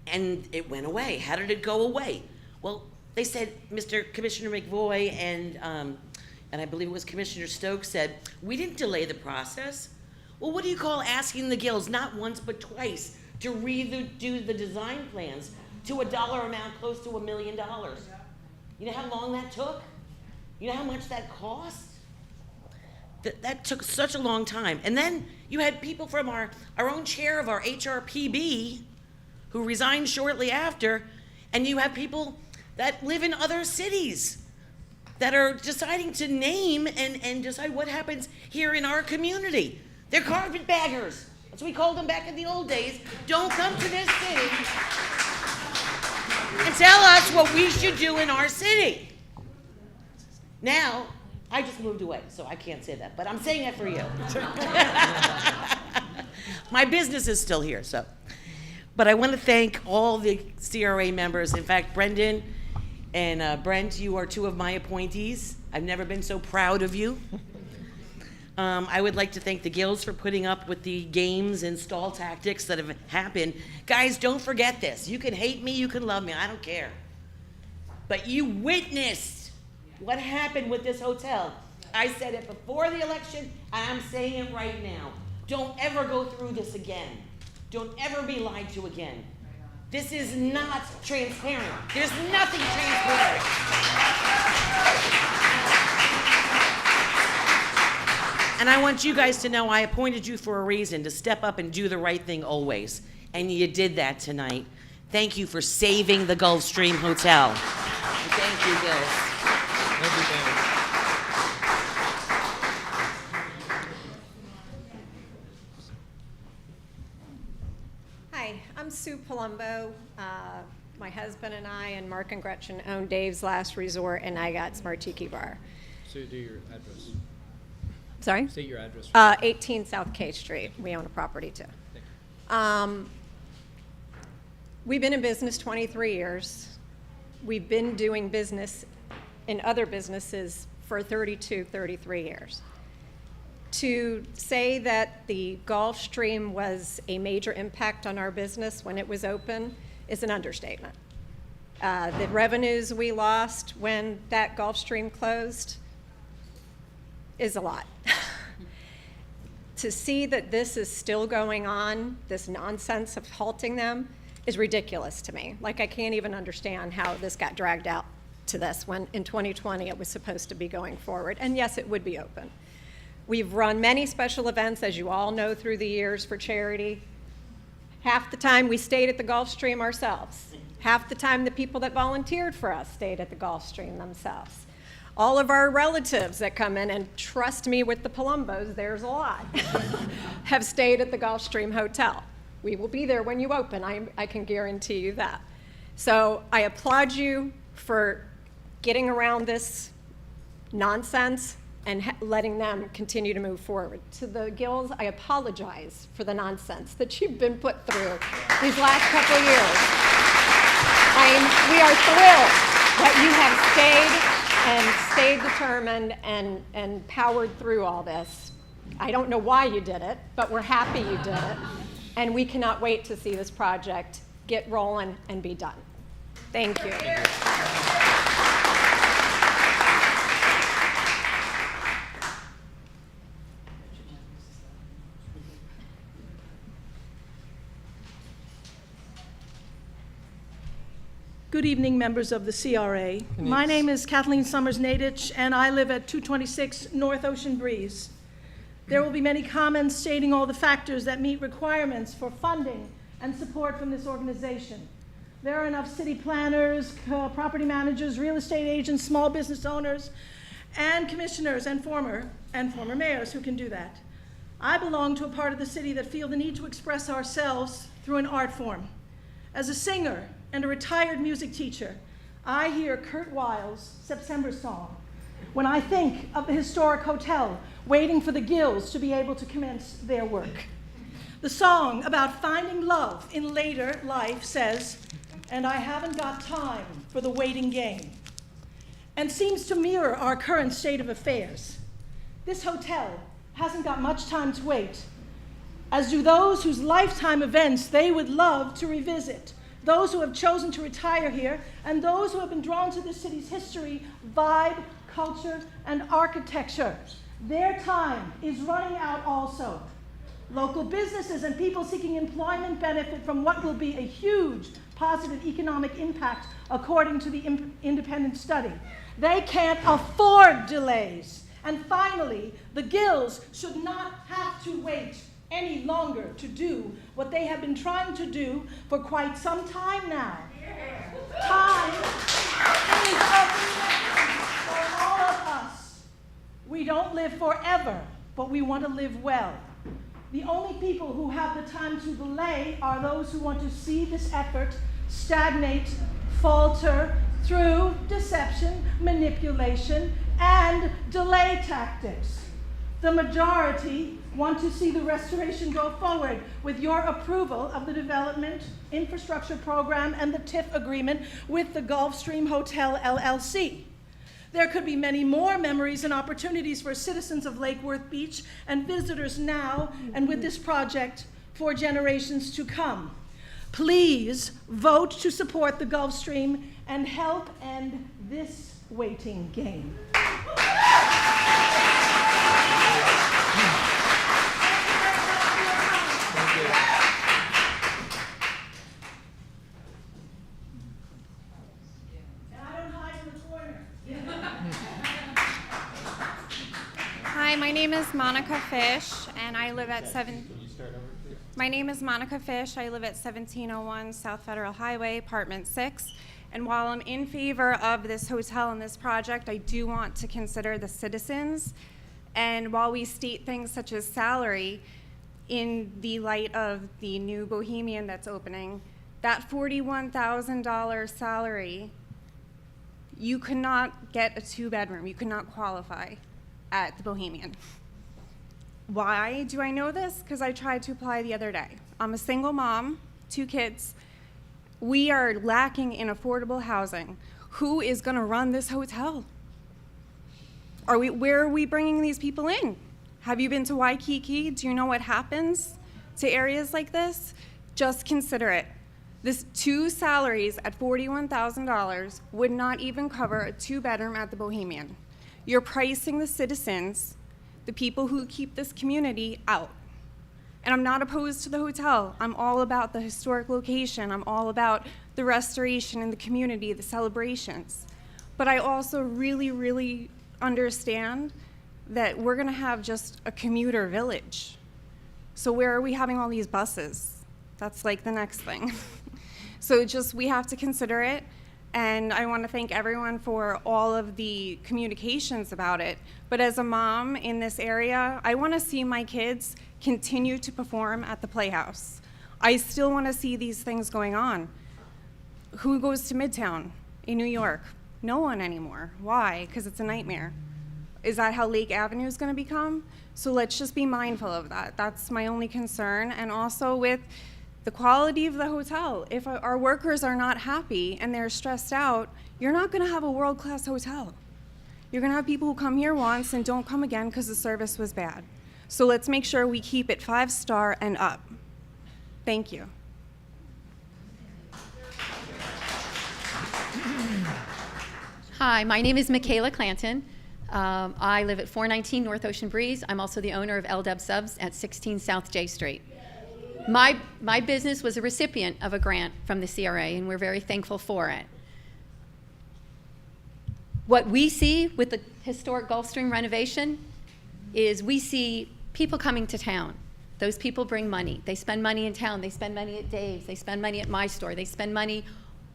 And it went away. How did it go away? Well, they said, Mr. Commissioner McVoy and I believe it was Commissioner Stokes said, we didn't delay the process. Well, what do you call asking the Gills, not once but twice, to redo the design plans to a dollar amount close to $1 million? You know how long that took? You know how much that cost? That took such a long time. And then you had people from our own chair of our HRPB who resigned shortly after, and you have people that live in other cities that are deciding to name and decide what happens here in our community. They're carpetbaggers. That's what we called them back in the old days. Don't come to this city and tell us what we should do in our city. Now, I just moved away, so I can't say that, but I'm saying that for you. My business is still here, so. But I want to thank all the CRA members. In fact, Brendan and Brent, you are two of my appointees. I've never been so proud of you. I would like to thank the Gills for putting up with the games and stall tactics that have happened. Guys, don't forget this. You can hate me, you can love me, I don't care. But you witnessed what happened with this hotel. I said it before the election, and I'm saying it right now. Don't ever go through this again. Don't ever be lied to again. This is not transparent. There's nothing transparent. And I want you guys to know I appointed you for a reason, to step up and do the right thing always. And you did that tonight. Thank you for saving the Gulfstream Hotel. And thank you, Bill. Thank you, Dan. Hi, I'm Sue Palumbo. My husband and I and Mark and Gretchen own Dave's Last Resort and IGOT's Martiki Bar. So do your address. Sorry? State your address. 18 South K Street. We own a property too. We've been in business 23 years. We've been doing business in other businesses for 32, 33 years. To say that the Gulfstream was a major impact on our business when it was open is an understatement. The revenues we lost when that Gulfstream closed is a lot. To see that this is still going on, this nonsense of halting them, is ridiculous to me. Like, I can't even understand how this got dragged out to this when in 2020 it was supposed to be going forward. And yes, it would be open. We've run many special events, as you all know, through the years for charity. Half the time we stayed at the Gulfstream ourselves. Half the time the people that volunteered for us stayed at the Gulfstream themselves. All of our relatives that come in, and trust me with the Palombos, there's a lot, have stayed at the Gulfstream Hotel. We will be there when you open, I can guarantee you that. So I applaud you for getting around this nonsense and letting them continue to move forward. To the Gills, I apologize for the nonsense that you've been put through these last couple of years. We are thrilled that you have stayed determined and powered through all this. I don't know why you did it, but we're happy you did it. And we cannot wait to see this project get rolling and be done. Thank you. Good evening, members of the CRA. My name is Kathleen Summers-Nadich, and I live at 226 North Ocean Breeze. There will be many comments stating all the factors that meet requirements for funding and support from this organization. There are enough city planners, property managers, real estate agents, small business owners, and commissioners and former mayors who can do that. I belong to a part of the city that feel the need to express ourselves through an art form. As a singer and a retired music teacher, I hear Kurt Weill's September Song when I think of the historic hotel waiting for the Gills to be able to commence their work. The song about finding love in later life says, "And I haven't got time for the waiting game," and seems to mirror our current state of affairs. This hotel hasn't got much time to wait, as do those whose lifetime events they would love to revisit, those who have chosen to retire here, and those who have been drawn to the city's history, vibe, culture, and architecture. Their time is running out also. Local businesses and people seeking employment benefit from what will be a huge positive economic impact according to the independent study. They can't afford delays. And finally, the Gills should not have to wait any longer to do what they have been trying to do for quite some time now. Time is of the essence for all of us. We don't live forever, but we want to live well. The only people who have the time to delay are those who want to see this effort stagnate, falter through deception, manipulation, and delay tactics. The majority want to see the restoration go forward with your approval of the Development Infrastructure Program and the TIF agreement with the Gulfstream Hotel LLC. There could be many more memories and opportunities for citizens of Lake Worth Beach and visitors now and with this project for generations to come. Please vote to support the Gulfstream and help end this waiting game. Hi, my name is Monica Fish, and I live at My name is Monica Fish. I live at 1701 South Federal Highway, Apartment 6. And while I'm in favor of this hotel and this project, I do want to consider the citizens. And while we state things such as salary, in the light of the new Bohemian that's opening, that $41,000 salary, you could not get a 2-bedroom. You could not qualify at the Bohemian. Why do I know this? Because I tried to apply the other day. I'm a single mom, 2 kids. We are lacking in affordable housing. Who is going to run this hotel? Where are we bringing these people in? Have you been to Waikiki? Do you know what happens to areas like this? Just consider it. This 2 salaries at $41,000 would not even cover a 2-bedroom at the Bohemian. You're pricing the citizens, the people who keep this community, out. And I'm not opposed to the hotel. I'm all about the historic location. I'm all about the restoration in the community, the celebrations. But I also really, really understand that we're gonna have just a commuter village. So where are we having all these buses? That's like the next thing. So just, we have to consider it. And I want to thank everyone for all of the communications about it. But as a mom in this area, I want to see my kids continue to perform at the Playhouse. I still want to see these things going on. Who goes to Midtown in New York? No one anymore. Why? Because it's a nightmare. Is that how Lake Avenue is going to become? So let's just be mindful of that. That's my only concern. And also with the quality of the hotel. If our workers are not happy and they're stressed out, you're not going to have a world-class hotel. You're going to have people who come here once and don't come again because the service was bad. So let's make sure we keep it 5-star and up. Thank you. Hi, my name is Michaela Clanton. I live at 419 North Ocean Breeze. I'm also the owner of LDEB Subs at 16 South J Street. My business was a recipient of a grant from the CRA, and we're very thankful for it. What we see with the historic Gulfstream renovation is we see people coming to town. Those people bring money. They spend money in town. They spend money at Dave's. They spend money at my store. They spend money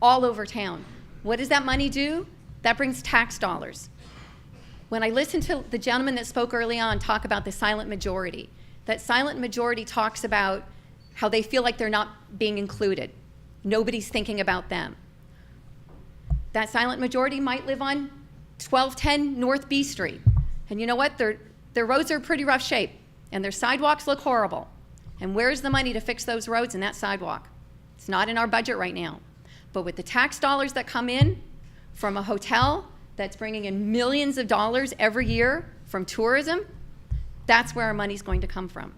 all over town. What does that money do? That brings tax dollars. When I listened to the gentleman that spoke early on talk about the silent majority, that silent majority talks about how they feel like they're not being included. Nobody's thinking about them. That silent majority might live on 1210 North B Street. And you know what? Their roads are in pretty rough shape, and their sidewalks look horrible. And where's the money to fix those roads and that sidewalk? It's not in our budget right now. But with the tax dollars that come in from a hotel that's bringing in millions of dollars every year from tourism, that's where our money's going to come from.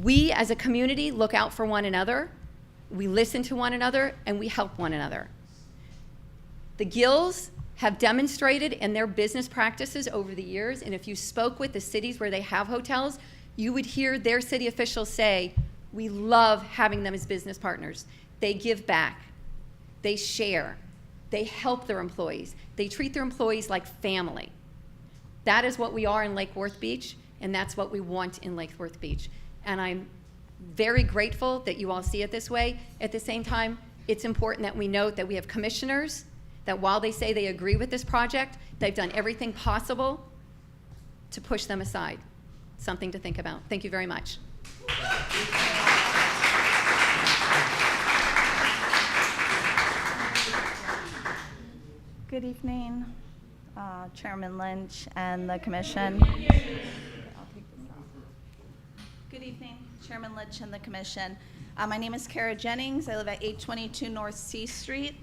We as a community look out for one another, we listen to one another, and we help one another. The Gills have demonstrated in their business practices over the years, and if you spoke with the cities where they have hotels, you would hear their city officials say, we love having them as business partners. They give back, they share, they help their employees, they treat their employees like family. That is what we are in Lake Worth Beach, and that's what we want in Lake Worth Beach. And I'm very grateful that you all see it this way. At the same time, it's important that we note that we have commissioners that while they say they agree with this project, they've done everything possible to push them aside. Something to think about. Thank you very much. Good evening, Chairman Lynch and the Commission. Good evening, Chairman Lynch and the Commission. My name is Kara Jennings. I live at 822 North C Street.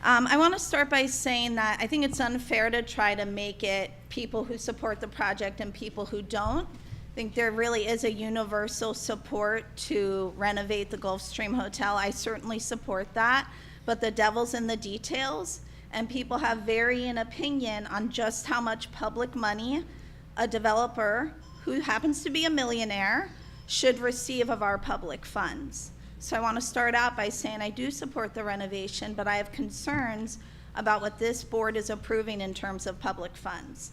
I want to start by saying that I think it's unfair to try to make it people who support the project and people who don't. I think there really is a universal support to renovate the Gulfstream Hotel. I certainly support that, but the devil's in the details, and people have varying opinion on just how much public money a developer who happens to be a millionaire should receive of our public funds. So I want to start out by saying I do support the renovation, but I have concerns about what this board is approving in terms of public funds.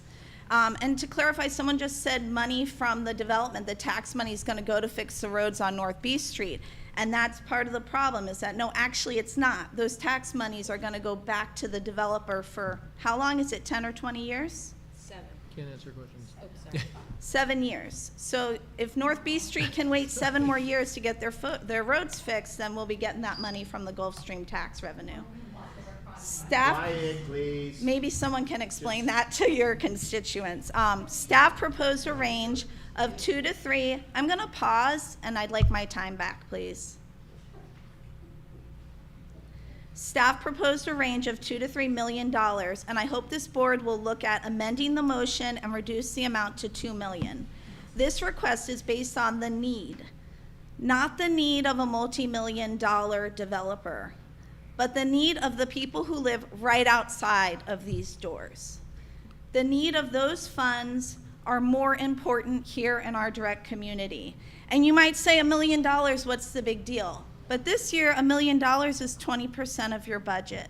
And to clarify, someone just said money from the development, the tax money is going to go to fix the roads on North B Street. And that's part of the problem, is that no, actually it's not. Those tax monies are going to go back to the developer for, how long is it, 10 or 20 years? 7. Can't answer questions. Oh, sorry. 7 years. So if North B Street can wait 7 more years to get their roads fixed, then we'll be getting that money from the Gulfstream tax revenue. Staff, Quiet, please. maybe someone can explain that to your constituents. Staff proposed a range of 2 to 3. I'm going to pause, and I'd like my time back, please. Staff proposed a range of $2 to $3 million, and I hope this board will look at amending the motion and reduce the amount to $2 million. This request is based on the need, not the need of a multi-million-dollar developer, but the need of the people who live right outside of these doors. The need of those funds are more important here in our direct community. And you might say $1 million, what's the big deal? But this year, $1 million is 20% of your budget.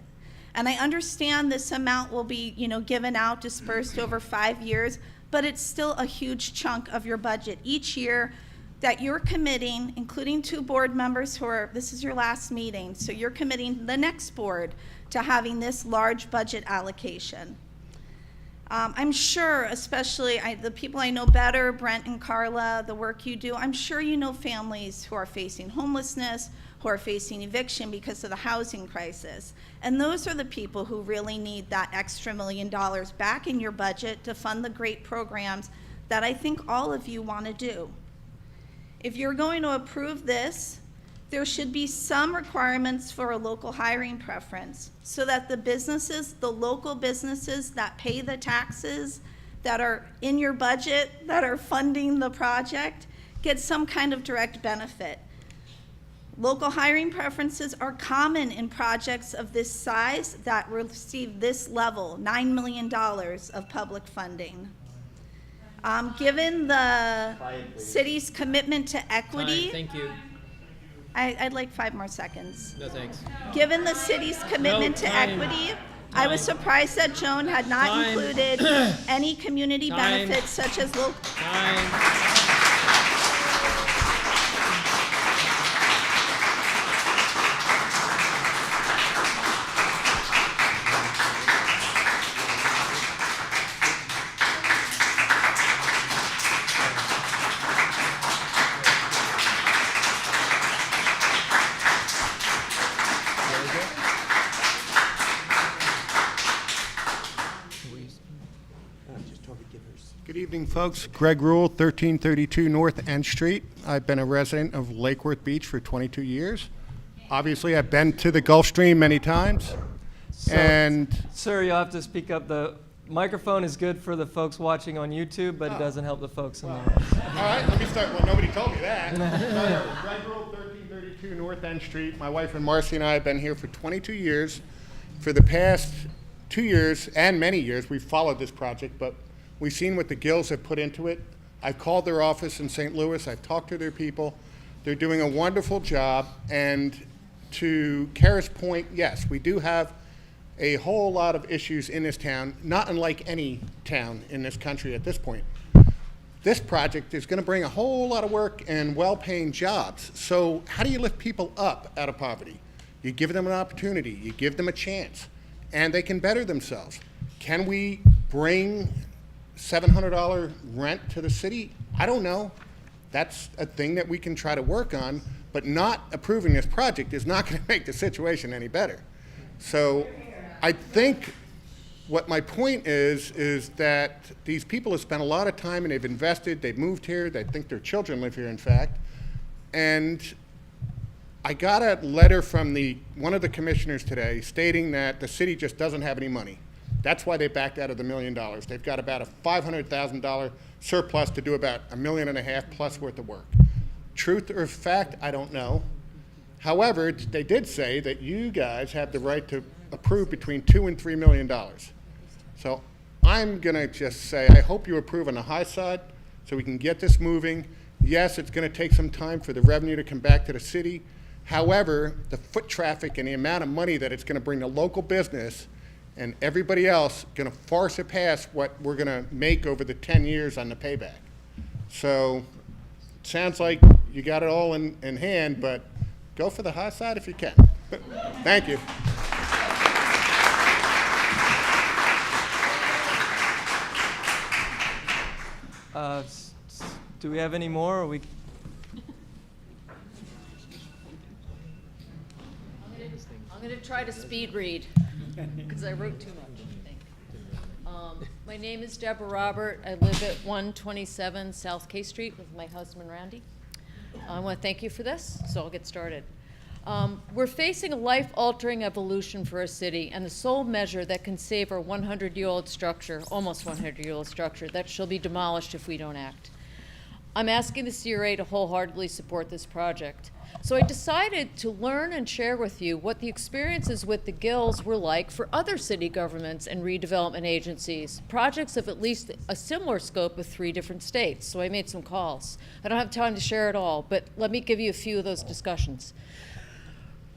And I understand this amount will be, given out, dispersed over 5 years, but it's still a huge chunk of your budget. Each year, that you're committing, including 2 board members this is your last meeting, so you're committing the next board to having this large budget allocation. I'm sure, especially the people I know better, Brent and Carla, the work you do, I'm sure you know families who are facing homelessness, who are facing eviction because of the housing crisis. And those are the people who really need that extra $1 million back in your budget to fund the great programs that I think all of you want to do. If you're going to approve this, there should be some requirements for a local hiring preference so that the businesses, the local businesses that pay the taxes that are in your budget, that are funding the project, get some kind of direct benefit. Local hiring preferences are common in projects of this size that receive this level, $9 million of public funding. Given the city's commitment to equity, Time, thank you. I'd like 5 more seconds. No thanks. Given the city's commitment to time. equity, I was surprised that Joan had not Time. included any community Time. benefits such as local. Good evening, folks. Greg Rule, 1332 North N Street. I've been a resident of Lake Worth Beach for 22 years. Obviously, I've been to the Gulfstream many times. Sir, you'll have to speak up. The microphone is good for the folks watching on YouTube, but it doesn't help the folks in the room. All right, let me start. Well, nobody told me that. Greg Rule, 1332 North N Street. My wife and Marcy and I have been here for 22 years. For the past 2 years and many years, we've followed this project, but we've seen what the Gills have put into it. I've called their office in St. Louis. I've talked to their people. They're doing a wonderful job. And to Kara's point, yes, we do have a whole lot of issues in this town, not unlike any town in this country at this point. This project is going to bring a whole lot of work and well-paying jobs. So how do you lift people up out of poverty? You give them an opportunity. You give them a chance. And they can better themselves. Can we bring $700 rent to the city? I don't know. That's a thing that we can try to work on, but not approving this project is not going to make the situation any better. So I think what my point is that these people have spent a lot of time and they've invested, they've moved here, they think their children live here, in fact. And I got a letter from one of the commissioners today stating that the city just doesn't have any money. That's why they backed out of the $1 million. They've got about a $500,000 surplus to do about $1.5 million plus worth of work. Truth or fact, I don't know. However, they did say that you guys have the right to approve between $2 and $3 million. So I'm gonna just say, I hope you approve on the high side so we can get this moving. Yes, it's gonna take some time for the revenue to come back to the city. However, the foot traffic and the amount of money that it's gonna bring to local business and everybody else gonna far surpass what we're gonna make over the 10 years on the payback. So it sounds like you got it all in hand, but go for the high side if you can. Thank you. Do we have any more? Or I'm going to try to speed read because I wrote too much, I think. My name is Deborah Robert. I live at 127 South K Street with my husband, Randy. I want to thank you for this, so I'll get started. We're facing a life-altering evolution for our city, and the sole measure that can save our 100-year-old structure, almost 100-year-old structure, that shall be demolished if we don't act. I'm asking the CRA to wholeheartedly support this project. So I decided to learn and share with you what the experiences with the Gills were like for other city governments and redevelopment agencies, projects of at least a similar scope of 3 different states. So I made some calls. I don't have time to share it all, but let me give you a few of those discussions.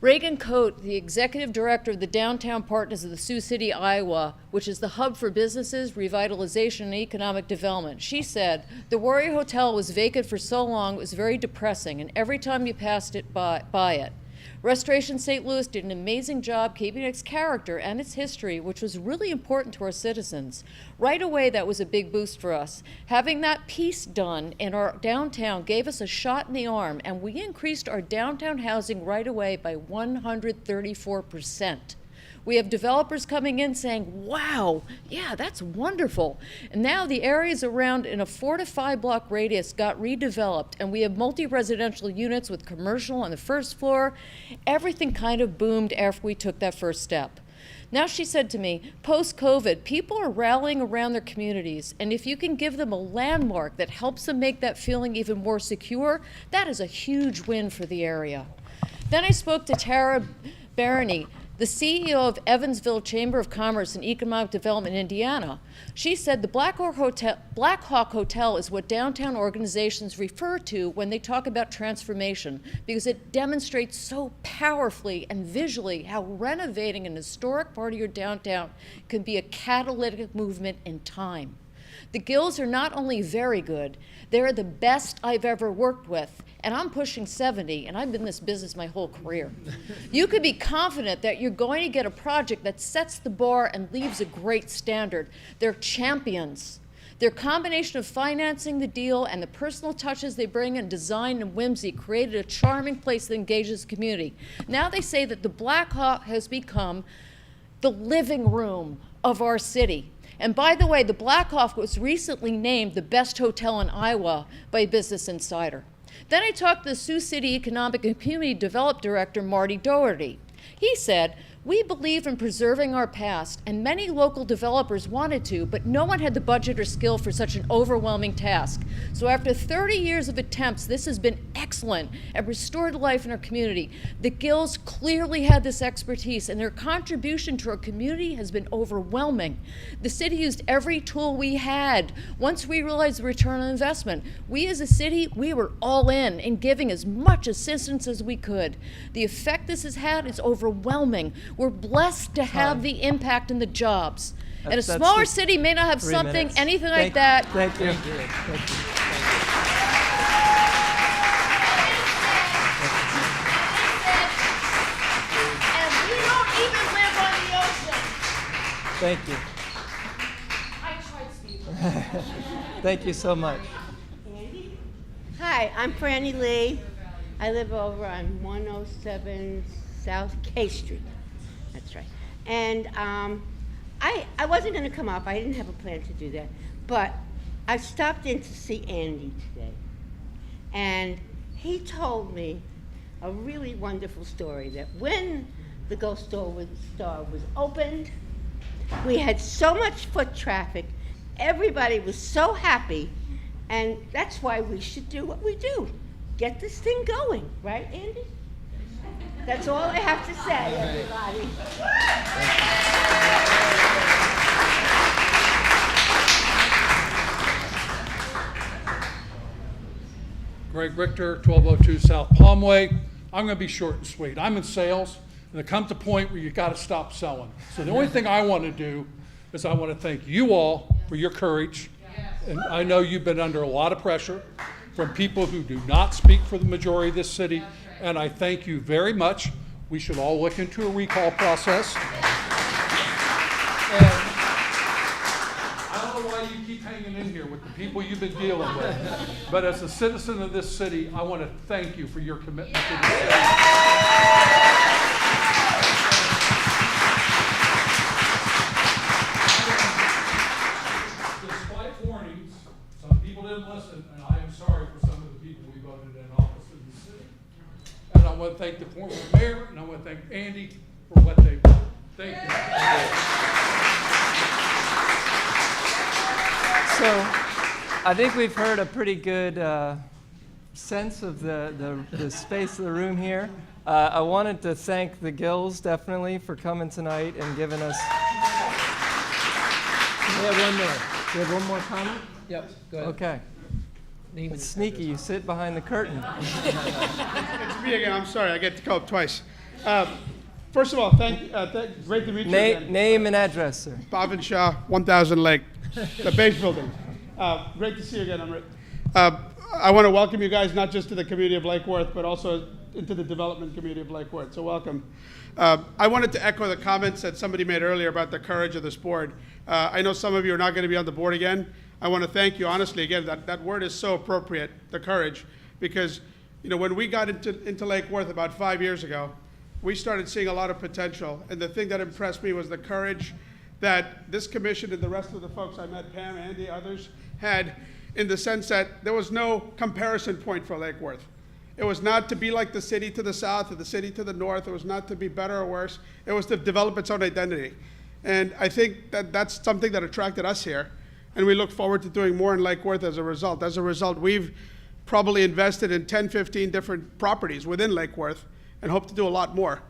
Reagan Coate, the executive director of the Downtown Partners of the Sioux City, Iowa, which is the hub for businesses, revitalization, and economic development. She said, the Warrior Hotel was vacant for so long, it was very depressing, and every time you passed it by it. Restoration St. Louis did an amazing job keeping its character and its history, which was really important to our citizens. Right away, that was a big boost for us. Having that piece done in our downtown gave us a shot in the arm, and we increased our downtown housing right away by 134%. We have developers coming in saying, wow, yeah, that's wonderful. And now the areas around in a 4 to 5 block radius got redeveloped, and we have multi-residential units with commercial on the first floor. Everything kind of boomed after we took that first step. Now she said to me, post-COVID, people are rallying around their communities, and if you can give them a landmark that helps them make that feeling even more secure, that is a huge win for the area. Then I spoke to Tara Barney, the CEO of Evansville Chamber of Commerce and Economic Development in Indiana. She said the Black Hawk Hotel is what downtown organizations refer to when they talk about transformation, because it demonstrates so powerfully and visually how renovating an historic part of your downtown can be a catalytic movement in time. The Gills are not only very good, they're the best I've ever worked with. And I'm pushing 70, and I've been in this business my whole career. You could be confident that you're going to get a project that sets the bar and leaves a great standard. They're champions. Their combination of financing the deal and the personal touches they bring in design and whimsy created a charming place that engages the community. Now they say that the Black Hawk has become the living room of our city. And by the way, the Black Hawk was recently named the best hotel in Iowa by Business Insider. Then I talked to the Sioux City Economic and Community Development Director, Marty Doherty. He said, we believe in preserving our past, and many local developers wanted to, but no one had the budget or skill for such an overwhelming task. So after 30 years of attempts, this has been excellent and restored life in our community. The Gills clearly had this expertise, and their contribution to our community has been overwhelming. The city used every tool we had. Once we realized the return on investment, we as a city, we were all in giving as much assistance as we could. The effect this has had is overwhelming. We're blessed to have the impact and the jobs. And a smaller city may not have something, anything like that. Thank you. And we don't even live on the ocean. Thank you. I tried, Steve. Thank you so much. Hi, I'm Franny Lee. I live over on 107 South K Street. That's right. And I wasn't going to come up. I didn't have a plan to do that. But I stopped in to see Andy today. And he told me a really wonderful story that when the Gulf Star was opened, we had so much foot traffic. Everybody was so happy. And that's why we should do what we do. Get this thing going. Right, Andy? That's all I have to say, everybody. Greg Richter, 1202 South Palmway. I'm going to be short and sweet. I'm in sales, and it comes to a point where you got to stop selling. So the only thing I want to do is I want to thank you all for your courage. And I know you've been under a lot of pressure from people who do not speak for the majority of this city, and I thank you very much. We should all look into a recall process. And I don't know why you keep hanging in here with the people you've been dealing with, but as a citizen of this city, I want to thank you for your commitment to the city. Despite warnings, some people didn't listen, and I am sorry for some of the people we voted in office in the city. And I want to thank the former mayor, and I want to thank Andy for what they've done. Thank you. So I think we've heard a pretty good sense of the space of the room here. I wanted to thank the Gills definitely for coming tonight and giving us. We have one more. We have one more comment? Yep, go ahead. Okay. Name It's and sneaky, you sit behind the curtain. It's me again, I'm sorry, I get to come up twice. First of all, great to meet you again. Name and address, sir. Bhavin Shah, 1000 Lake, the base building. Great to see you again, Amrit. I want to welcome you guys not just to the community of Lake Worth, but also into the development community of Lake Worth. So welcome. I wanted to echo the comments that somebody made earlier about the courage of this board. I know some of you are not going to be on the board again. I want to thank you honestly again. That word is so appropriate, the courage, because when we got into Lake Worth about 5 years ago, we started seeing a lot of potential. And the thing that impressed me was the courage that this commission and the rest of the folks I met, Pam, Andy, others, had, in the sense that there was no comparison point for Lake Worth. It was not to be like the city to the south or the city to the north. It was not to be better or worse. It was to develop its own identity. And I think that that's something that attracted us here. And we look forward to doing more in Lake Worth as a result. As a result, we've probably invested in 10, 15 different properties within Lake Worth and hope to do a lot more.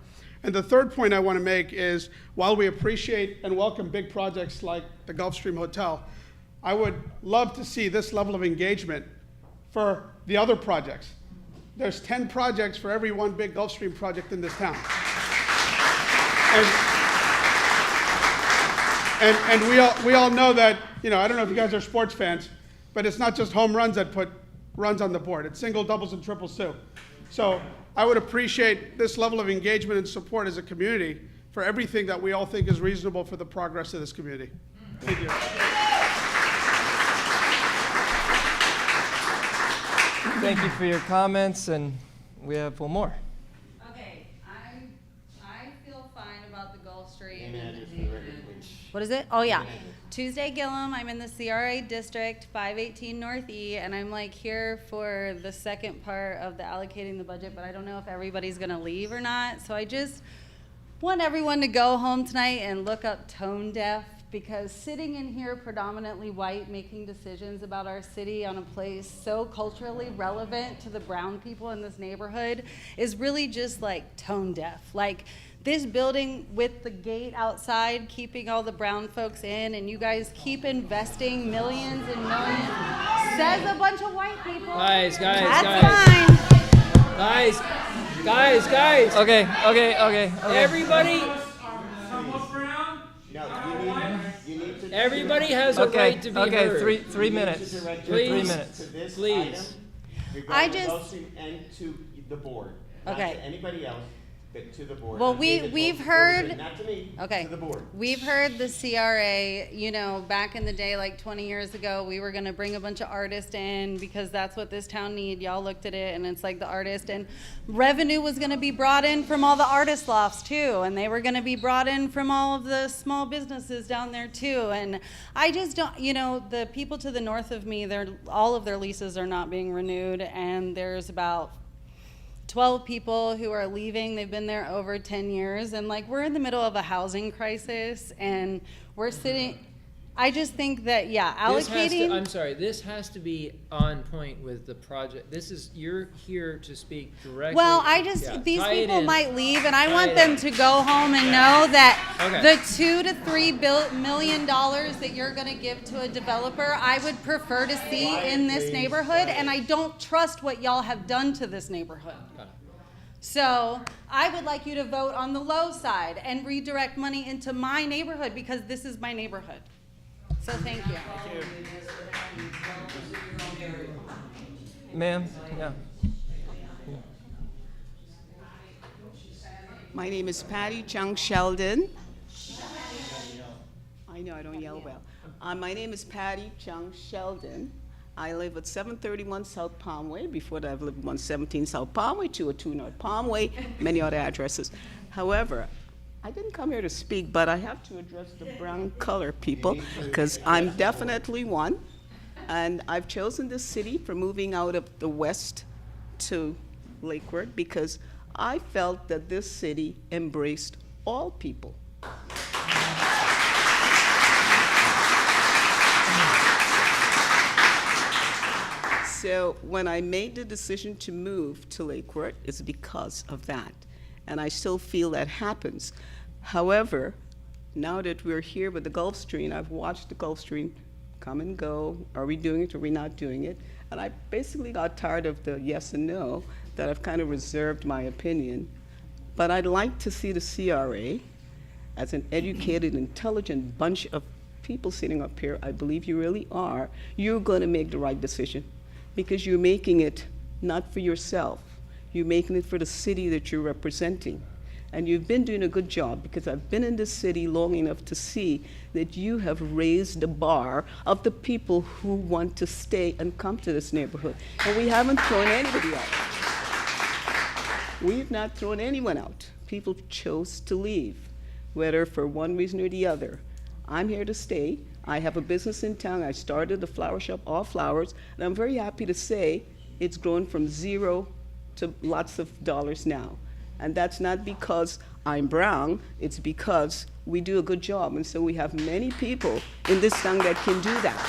And the third point I want to make is, while we appreciate and welcome big projects like the Gulfstream Hotel, I would love to see this level of engagement for the other projects. There's 10 projects for every one big Gulfstream project in this town. And we all know that, I don't know if you guys are sports fans, but it's not just home runs that put runs on the board. It's single, doubles, and triples too. So I would appreciate this level of engagement and support as a community for everything that we all think is reasonable for the progress of this community. Thank you. Thank you for your comments, and we have one more. Okay, I feel fine about the Gulfstream. What is it? Oh yeah, Tuesday Gillum. I'm in the CRA district, 518 North E, and I'm here for the second part of the allocating the budget, but I don't know if everybody's gonna leave or not. So I just want everyone to go home tonight and look up tone deaf, because sitting in here predominantly white, making decisions about our city on a place so culturally relevant to the brown people in this neighborhood is really just tone deaf. This building with the gate outside, keeping all the brown folks in, and you guys keep investing millions and millions, says a bunch of white people. Guys. That's fine. Guys. Okay. Everybody. Everybody has a right to be heard. 3 minutes. Please. 3 minutes. Please. Regarding the Gulfstream and to the board. Okay. Not to anybody else, but to the board. Well, I'm we've heard. not to me, Okay. to the board. We've heard the CRA, back in the day, 20 years ago, we were gonna bring a bunch of artists in because that's what this town need. Y'all looked at it and it's the artist, and revenue was gonna be brought in from all the artist lofts too, and they were gonna be brought in from all of the small businesses down there too. And I just don't, the people to the north of me, all of their leases are not being renewed, and there's about 12 people who are leaving. They've been there over 10 years. And we're in the middle of a housing crisis, and we're sitting, I just think that, allocating. This has to be on point with the project. You're here to speak directly. Well, these people might leave, and I want them to go home and know that the $2 to $3 million that you're gonna give to a developer, I would prefer to see in this neighborhood, and I don't trust what y'all have done to this neighborhood. So I would like you to vote on the low side and redirect money into my neighborhood, because this is my neighborhood. So thank you. Ma'am? Yeah. My name is Patty Chung Sheldon. I know I don't yell well. My name is Patty Chung Sheldon. I live at 731 South Palmway. Before that, I've lived at 117 South Palmway, 202 North Palmway, many other addresses. However, I didn't come here to speak, but I have to address the brown color people, because I'm definitely one. And I've chosen this city for moving out of the west to Lake Worth because I felt that this city embraced all people. So when I made the decision to move to Lake Worth, it's because of that. And I still feel that happens. However, now that we're here with the Gulfstream, I've watched the Gulfstream come and go. Are we doing it or are we not doing it? And I basically got tired of the yes and no, that I've kind of reserved my opinion. But I'd like to see the CRA, as an educated, intelligent bunch of people sitting up here, I believe you really are, you're going to make the right decision, because you're making it not for yourself. You're making it for the city that you're representing. And you've been doing a good job, because I've been in this city long enough to see that you have raised the bar of the people who want to stay and come to this neighborhood. And we haven't thrown anybody out. We've not thrown anyone out. People chose to leave, whether for one reason or the other. I'm here to stay. I have a business in town. I started the flower shop, All Flowers, and I'm very happy to say it's grown from zero to lots of dollars now. And that's not because I'm brown, it's because we do a good job. And so we have many people in this town that can do that.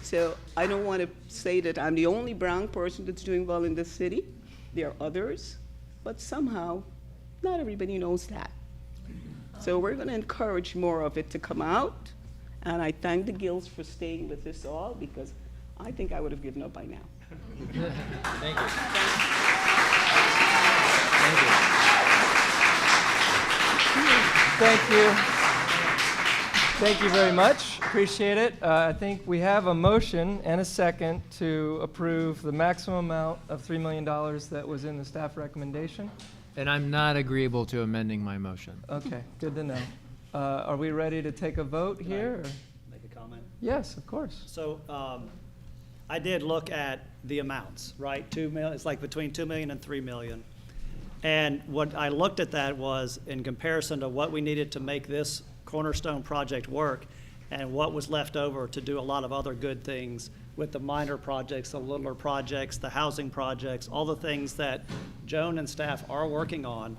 So I don't want to say that I'm the only brown person that's doing well in this city. There are others, but somehow not everybody knows that. So we're going to encourage more of it to come out. And I thank the Guilds for staying with us all, because I think I would have given up by now. Thank you. Thank you. Thank you very much. Appreciate it. I think we have a motion and a second to approve the maximum amount of $3 million that was in the staff recommendation. And I'm not agreeable to amending my motion. Okay, good to know. Are we ready to take a vote here? Or? Make a comment? Yes, of course. So I did look at the amounts, right? 2 million, it's like between 2 million and 3 million. And what I looked at that was in comparison to what we needed to make this cornerstone project work and what was left over to do a lot of other good things with the minor projects, the littler projects, the housing projects, all the things that Joan and staff are working on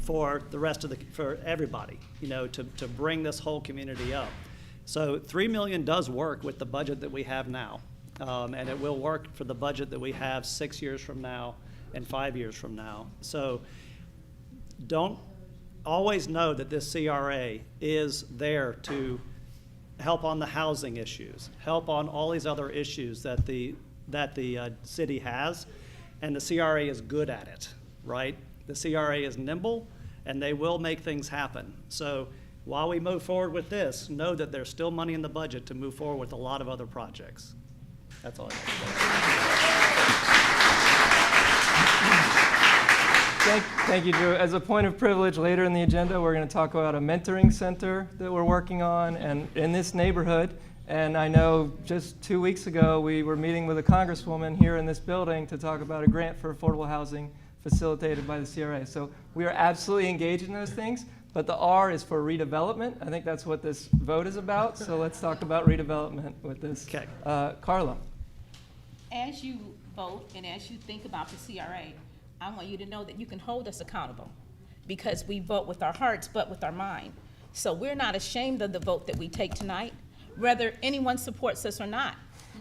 for the rest of for everybody, you know, to bring this whole community up. So 3 million does work with the budget that we have now. And it will work for the budget that we have 6 years from now and 5 years from now. So don't always know that this CRA is there to help on the housing issues, help on all these other issues that the city has, and the CRA is good at it, right? The CRA is nimble, and they will make things happen. So while we move forward with this, know that there's still money in the budget to move forward with a lot of other projects. That's all I got to say. Thank you, Drew. As a point of privilege, later in the agenda, we're going to talk about a mentoring center that we're working on and in this neighborhood. And I know just 2 weeks ago, we were meeting with a congresswoman here in this building to talk about a grant for affordable housing facilitated by the CRA. So we are absolutely engaged in those things, but the R is for redevelopment. I think that's what this vote is about. So let's talk about redevelopment with this. Okay. Carla. As you vote and as you think about the CRA, I want you to know that you can hold us accountable, because we vote with our hearts but with our mind. So we're not ashamed of the vote that we take tonight, whether anyone supports us or not,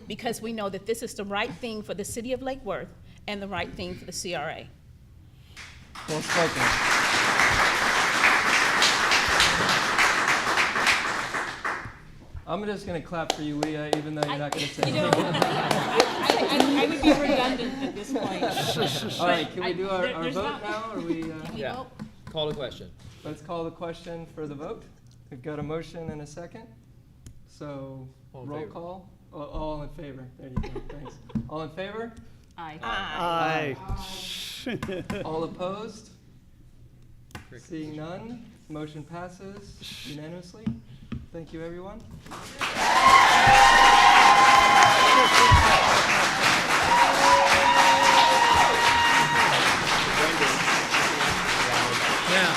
because we know that this is the right thing for the city of Lake Worth and the right thing for the CRA. Well spoken. I'm just going to clap for you, Leah, even though you're not going to say anything. I would be redundant at this point. All right, can we do our vote now? Or we, Yeah. Vote? Call the question. Let's call the question for the vote. We've got a motion and a second. So All in roll favor. call. Oh, all in favor. There you go. Thanks. All in favor? Aye. Aye. All opposed? Seeing none, motion passes unanimously. Thank you, everyone. Yeah.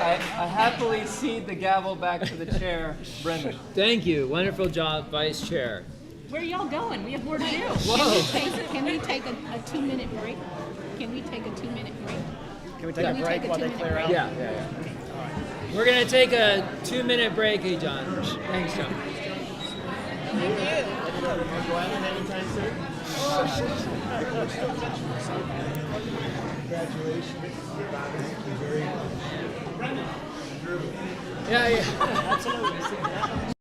I happily cede the gavel back to the chair, Brendan. Thank you. Wonderful job, Vice Chair. Where are y'all going? We have more to do. Whoa. Can we take a 2-minute break? Can we take a 2-minute break? Can we take a break while they clear out? Yeah. We're going to take a 2-minute break. Hey, John. Thanks, John. Yeah. Absolutely.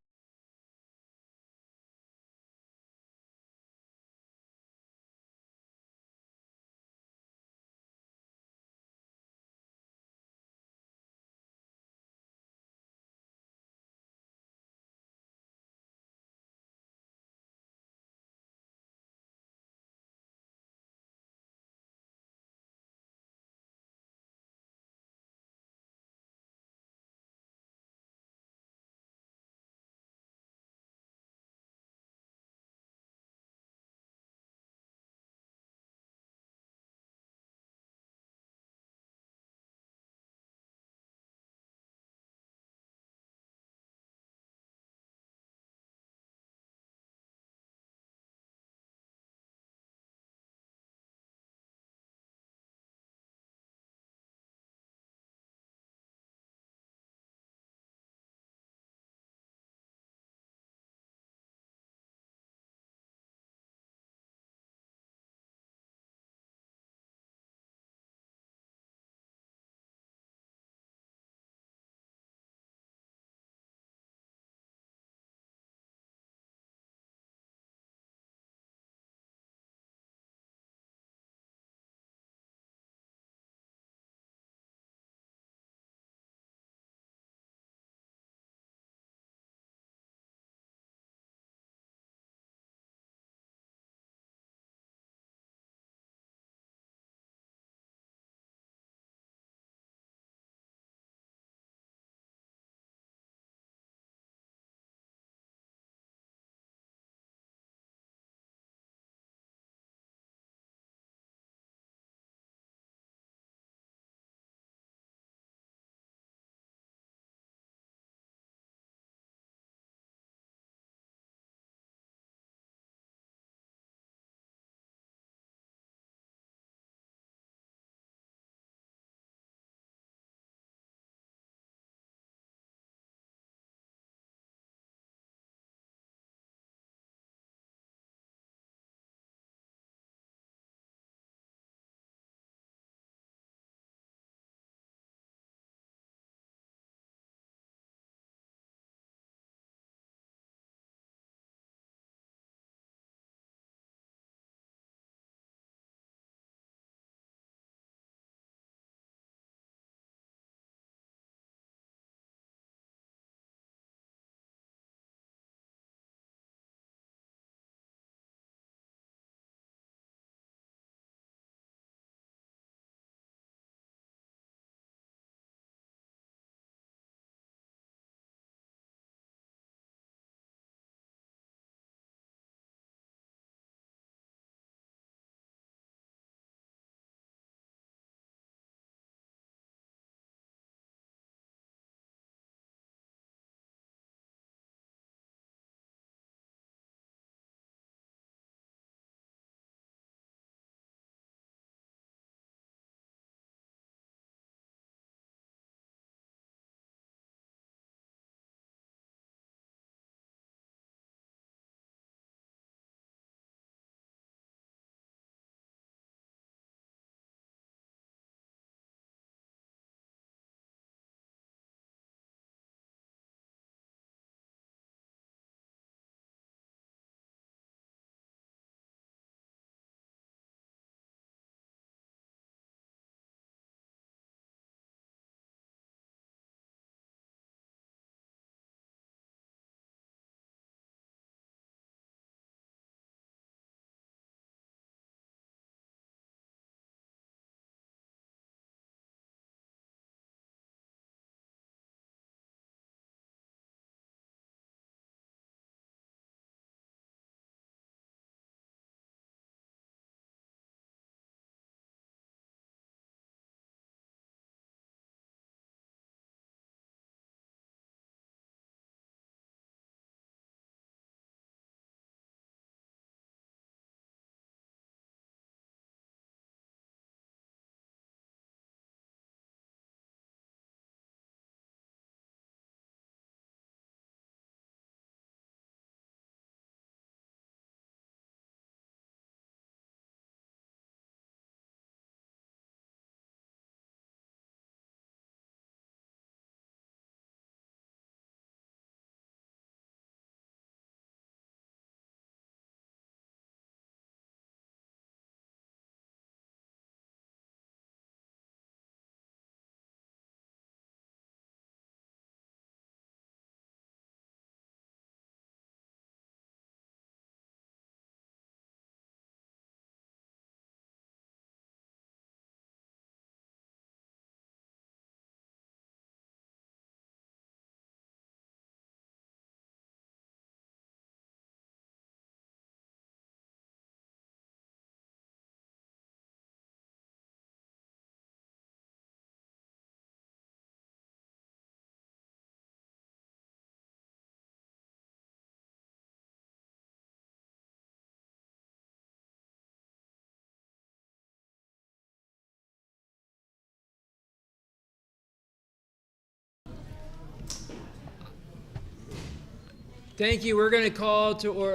Thank you. We're going to call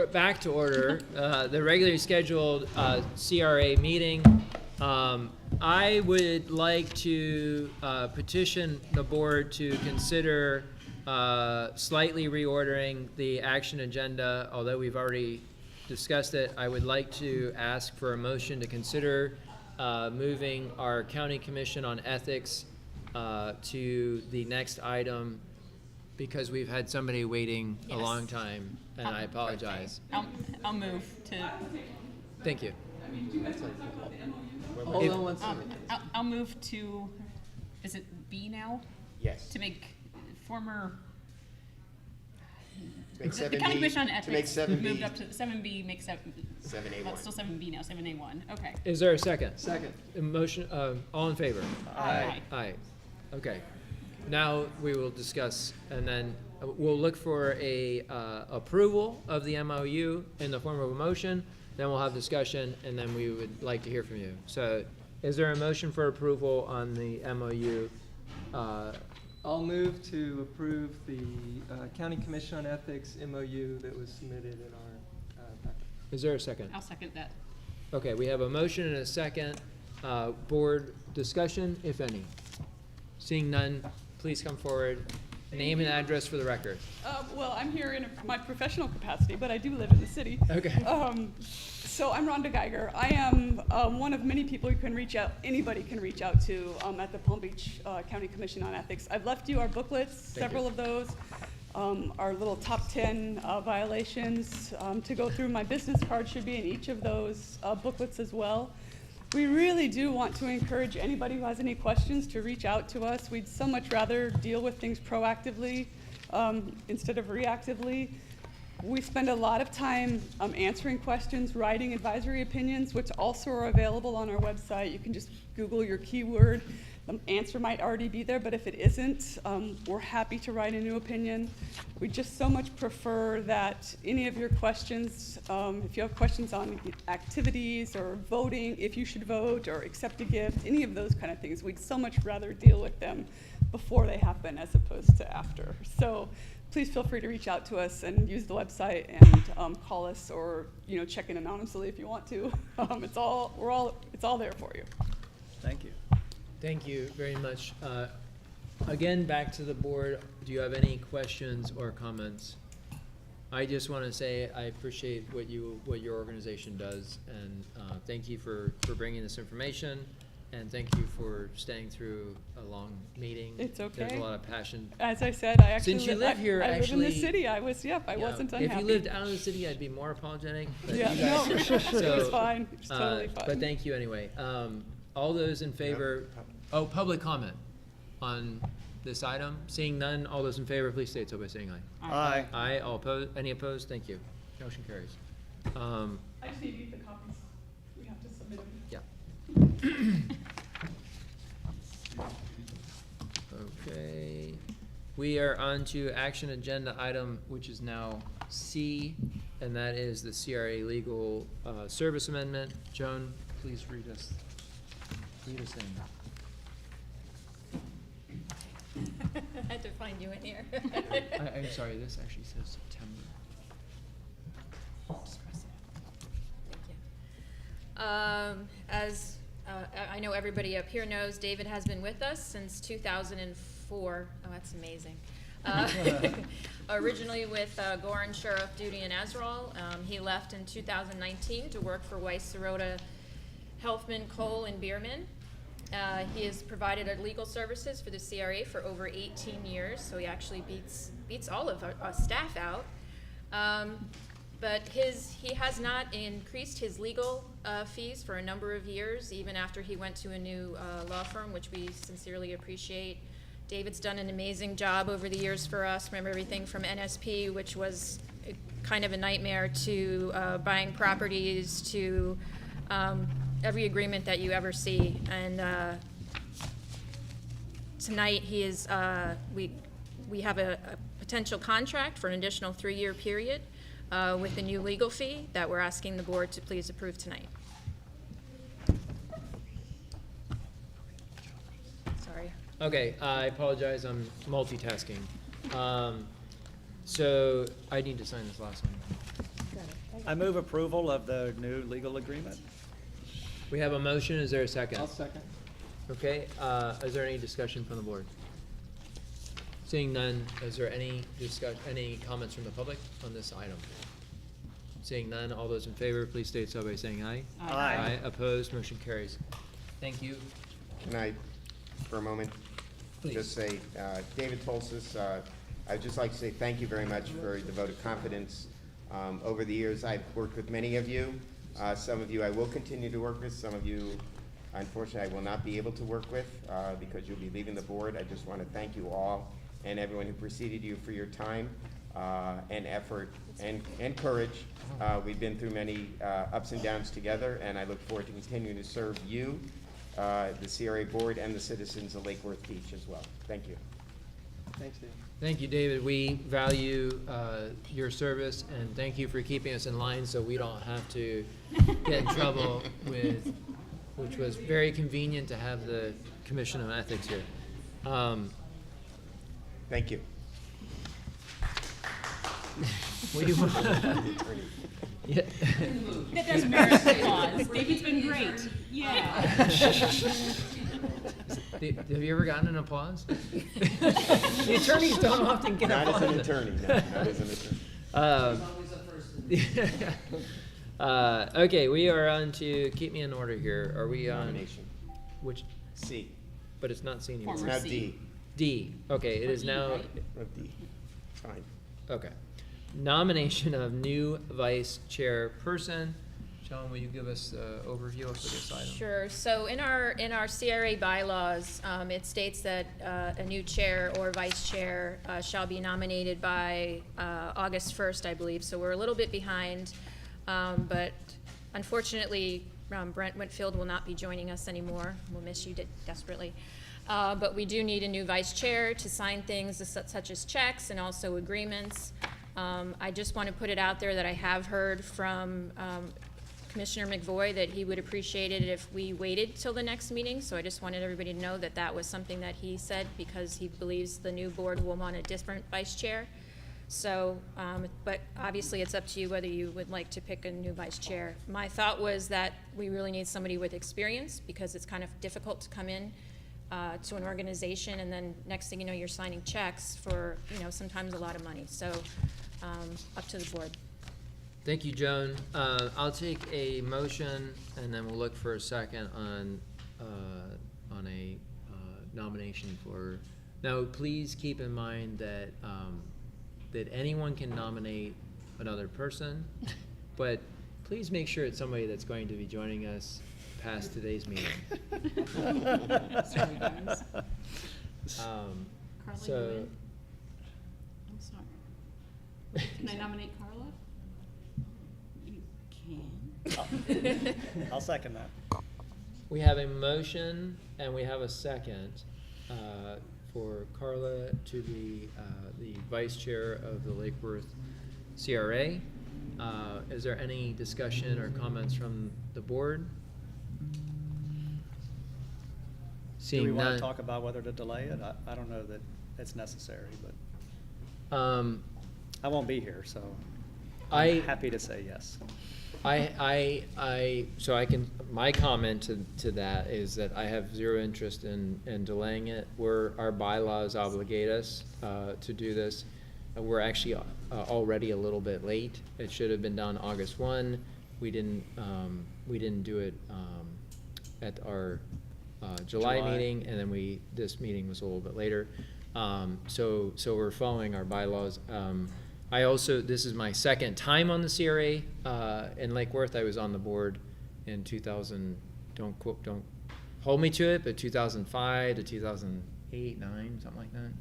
back to order the regularly scheduled CRA meeting. I would like to petition the board to consider slightly reordering the action agenda, although we've already discussed it. I would like to ask for a motion to consider moving our county commission on ethics to the next item, because we've had somebody waiting a long time, and I apologize. I'll move to. Thank you. Hold on one second. I'll move to, is it B now? Yes. To make former, To make the 7B county commission on to make ethics 7B moved up to 7B, makes 7A1. That's still 7B now, 7A1, okay. Is there a second? Second. A motion, all in favor? Aye. Aye. Okay. Now we will discuss, and then we'll look for a approval of the MOU in the form of a motion. Then we'll have discussion, and then we would like to hear from you. So, is there a motion for approval on the MOU? I'll move to approve the County Commission on Ethics MOU that was submitted in our packet. Is there a second? I'll second that. Okay, we have a motion and a second. Board discussion, if any. Seeing none, please come forward. Name and address for the record. Well, I'm here in my professional capacity, but I do live in the city. Okay. So I'm Rhonda Geiger. I am one of many people you can reach out, anybody can reach out to at the Palm Beach County Commission on Ethics. I've left you our booklets, several of those, our little top 10 violations to go through. My business card should be in each of those booklets as well. We really do want to encourage anybody who has any questions to reach out to us. We'd so much rather deal with things proactively instead of reactively. We spend a lot of time answering questions, writing advisory opinions, which also are available on our website. You can just Google your keyword. The answer might already be there, but if it isn't, we're happy to write a new opinion. We just so much prefer that any of your questions, if you have questions on activities or voting, if you should vote or accept a gift, any of those kind of things, we'd so much rather deal with them before they happen as opposed to after. So please feel free to reach out to us and use the website and call us, or check in anonymously if you want to. It's all there for you. Thank you. Thank you very much. Again, back to the board. Do you have any questions or comments? I just want to say I appreciate what your organization does, and thank you for bringing this information, and thank you for staying through a long meeting. It's okay. There's a lot of passion. As I said, I actually Since you live here, I live in actually, the city. I wasn't unhappy. If you lived out of the city, I'd be more apologetic. But Yeah, you guys, no, it was fine. It was totally fine. But thank you anyway. All those in favor? Oh, public comment on this item. Seeing none, all those in favor, please state so by saying aye. Aye. Aye. All opposed? Any opposed? Thank you. Motion carries. I just need the copies. We have to submit them. Yeah. Okay. We are on to action agenda item, which is now C, and that is the CRA legal service amendment. Joan, please read us in. I had to find you in here. I'm sorry, this actually says September. As I know everybody up here knows, David has been with us since 2004. Oh, that's amazing. Originally with Gorin Sheriff Duty in Azrael. He left in 2019 to work for Weiss, Sirota, Helfman, Cole, and Bierman. He has provided legal services for the CRA for over 18 years, so he actually beats all of our staff out. But he has not increased his legal fees for a number of years, even after he went to a new law firm, which we sincerely appreciate. David's done an amazing job over the years for us. Remember everything from NSP, which was kind of a nightmare, to buying properties, to every agreement that you ever see. And tonight he is, we have a potential contract for an additional 3-year period with a new legal fee that we're asking the board to please approve tonight. Sorry. Okay, I apologize, I'm multitasking. So I need to sign this last one. I move approval of the new legal agreement. We have a motion. Is there a second? I'll second. Okay, is there any discussion from the board? Seeing none, is there any comments from the public on this item? Seeing none, all those in favor, please state so by saying aye. Aye. Aye, opposed, motion carries. Thank you. Can I, for a moment, Please. just say, David Tolsis, I'd just like to say thank you very much for the vote of confidence. Over the years, I've worked with many of you. Some of you I will continue to work with. Some of you, unfortunately, I will not be able to work with because you'll be leaving the board. I just want to thank you all and everyone who preceded you for your time and effort and courage. We've been through many ups and downs together, and I look forward to continuing to serve you, the CRA board, and the citizens of Lake Worth Beach as well. Thank you. Thanks, Dave. Thank you, David. We value your service, and thank you for keeping us in line so we don't have to get in trouble with, which was very convenient to have the Commission on Ethics here. Thank you. What do you want? Yeah. That does merit applause. David's been great. Yeah. Have you ever gotten an applause? The attorneys don't often get Not applause. as an attorney, no, not as an attorney. Okay, we are on to keep me in order here. Are we on? Nomination. Which? C. But it's not C anymore. It's now D. D. Okay, it is now. D. Fine. Okay. Nomination of new vice chairperson. John, will you give us the overview of this item? Sure. So in our CRA bylaws, it states that a new chair or vice chair shall be nominated by August 1st, I believe. So we're a little bit behind, but unfortunately, Brent Whitfield will not be joining us anymore. We'll miss you desperately. But we do need a new vice chair to sign things such as checks and also agreements. I just want to put it out there that I have heard from Commissioner McVoy that he would appreciate it if we waited till the next meeting. So I just wanted everybody to know that that was something that he said because he believes the new board will want a different vice chair. So, but obviously it's up to you whether you would like to pick a new vice chair. My thought was that we really need somebody with experience because it's kind of difficult to come in to an organization and then next thing you know you're signing checks for, sometimes a lot of money. So up to the board. Thank you, Joan. I'll take a motion and then we'll look for a second on a nomination for. Now, please keep in mind that that anyone can nominate another person, but please make sure it's somebody that's going to be joining us past today's meeting. Sorry, guys. Carla, So. you in? I'm sorry. Can I nominate Carla? You can. I'll second that. We have a motion and we have a second for Carla to be the vice chair of the Lake Worth CRA. Is there any discussion or comments from the board? Do we Seeing want none. to talk about whether to delay it? I don't know that it's necessary, but I won't be here, so I'm happy to say yes. So I can, my comment to that is that I have zero interest in delaying it. Our bylaws obligate us to do this. We're actually already a little bit late. It should have been done August 1. We didn't do it at our July meeting, and then this meeting was a little bit later. So we're following our bylaws. This is my second time on the CRA in Lake Worth. I was on the board in 2000, don't hold me to it, but 2005 to 2008, 9, something like that.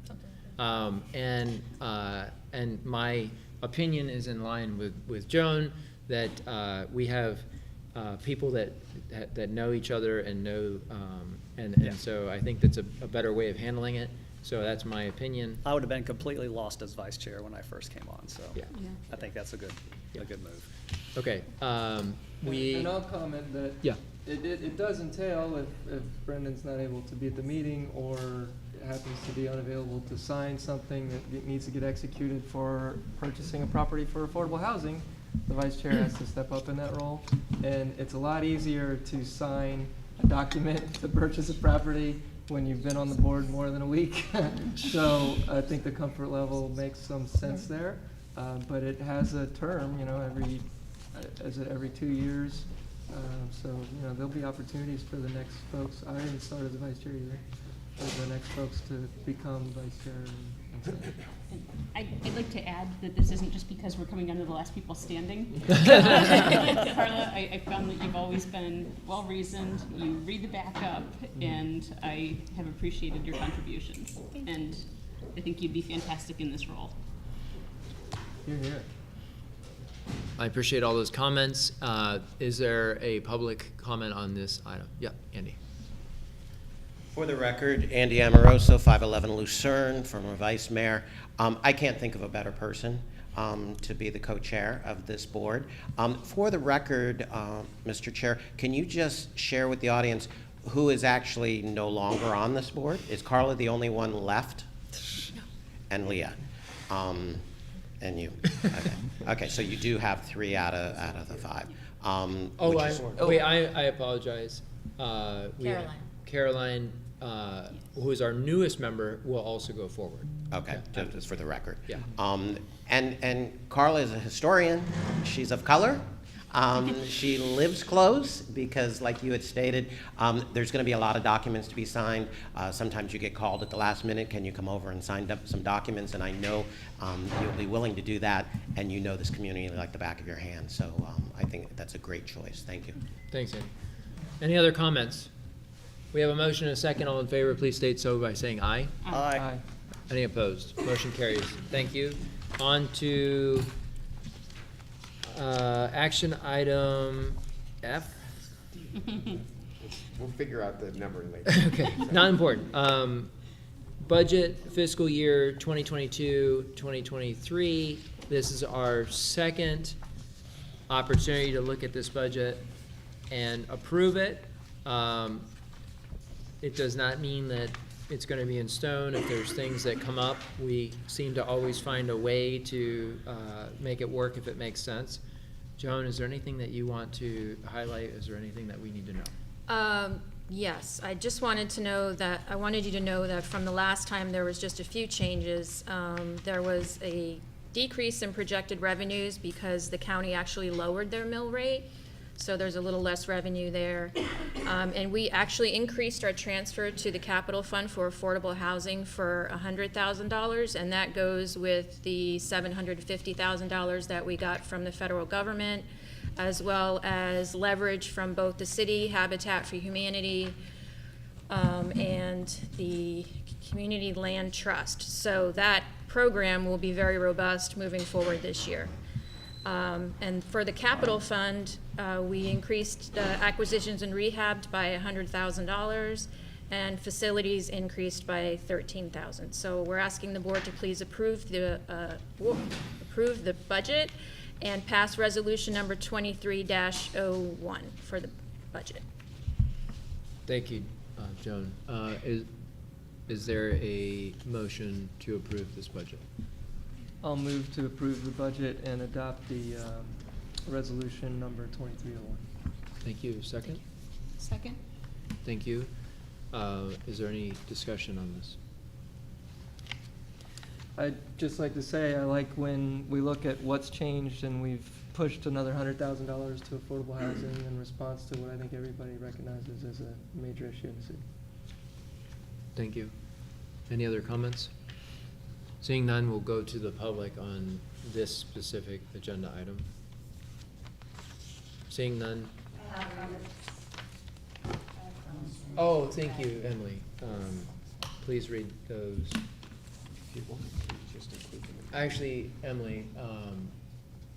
And my opinion is in line with Joan that we have people that know each other and know, and so I think that's a better way of handling it. So that's my opinion. I would have been completely lost as vice chair when I first came on, so Yeah. I think that's a good move. Okay. And I'll comment that Yeah. it does entail if Brendan's not able to be at the meeting or happens to be unavailable to sign something that needs to get executed for purchasing a property for affordable housing, the vice chair has to step up in that role. And it's a lot easier to sign a document to purchase a property when you've been on the board more than a week. So I think the comfort level makes some sense there. But it has a term, you know, every 2 years. So, you know, there'll be opportunities for the next folks. I didn't start as a vice chair either. For the next folks to become vice chair. I'd like to add that this isn't just because we're coming down to the last people standing. Carla, I found that you've always been well-reasoned, you read the backup, and I have appreciated your contributions. And I think you'd be fantastic in this role. You're here. I appreciate all those comments. Is there a public comment on this item? Yeah, Andy. For the record, Andy Amoroso, 511 Lucerne, former vice mayor. I can't think of a better person to be the co-chair of this board. For the record, Mr. Chair, can you just share with the audience who is actually no longer on this board? Is Carla the only one left? No. And Leah? And you? Okay. Okay, so you do have 3 out of the 5. I apologize. Caroline, who is our newest member, will also go forward. Okay, just for the record. Yeah. And Carla is a historian. She's of color. She lives close because, like you had stated, there's going to be a lot of documents to be signed. Sometimes you get called at the last minute. Can you come over and sign up some documents? And I know you'll be willing to do that, and you know this community like the back of your hand. So I think that's a great choice. Thank you. Thanks, Andy. Any other comments? We have a motion and a second. All in favor, please state so by saying aye. Aye. Aye. Any opposed? Motion carries. Thank you. On to action item F. We'll figure out the numbering later. Okay, not important. Budget fiscal year 2022-2023. This is our second opportunity to look at this budget and approve it. It does not mean that it's going to be in stone. If there's things that come up, we seem to always find a way to make it work if it makes sense. Joan, is there anything that you want to highlight? Is there anything that we need to know? Yes, I just wanted to know that, I wanted you to know that from the last time there was just a few changes. There was a decrease in projected revenues because the county actually lowered their mill rate. So there's a little less revenue there. And we actually increased our transfer to the capital fund for affordable housing for $100,000, and that goes with the $750,000 that we got from the federal government, as well as leverage from both the city, Habitat for Humanity, and the Community Land Trust. So that program will be very robust moving forward this year. And for the capital fund, we increased acquisitions and rehabbed by $100,000, and facilities increased by $13,000. So we're asking the board to please approve the budget and pass resolution number 23-01 for the budget. Thank you, Joan. Is there a motion to approve this budget? I'll move to approve the budget and adopt the resolution number 2301. Thank you. Second? Second? Thank you. Is there any discussion on this? I'd just like to say, I like when we look at what's changed and we've pushed another $100,000 to affordable housing in response to what I think everybody recognizes as a major issue in the city. Thank you. Any other comments? Seeing none, we'll go to the public on this specific agenda item. Seeing none. Oh, thank you, Emily. Please read those. Actually, Emily,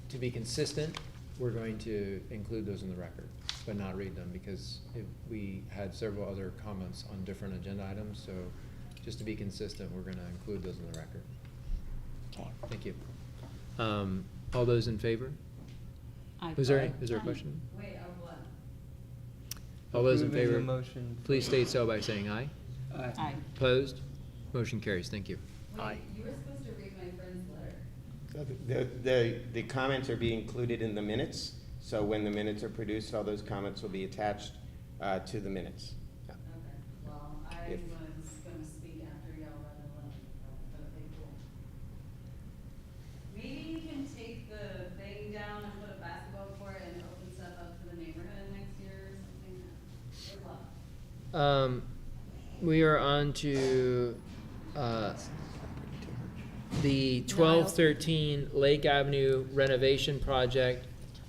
to be consistent, we're going to include those in the record, but not read them because we had several other comments on different agenda items. So just to be consistent, we're going to include those in the record. Okay. Thank you. All those in favor? Aye. Is there a question? Wait, what? All those in Approving favor, the motion. please state so by saying aye. Aye. Aye. Opposed? Motion carries. Thank you. Wait, you were supposed to read my friend's letter. So the comments are being included in the minutes, so when the minutes are produced, all those comments will be attached to the minutes. Yeah. Okay, well, I If- was gonna speak after y'all read the letter, but okay, cool. Maybe you can take the thing down and put a basketball court and open stuff up for the neighborhood next year or something. Good luck. We are on to the 1213 Lake Avenue renovation project.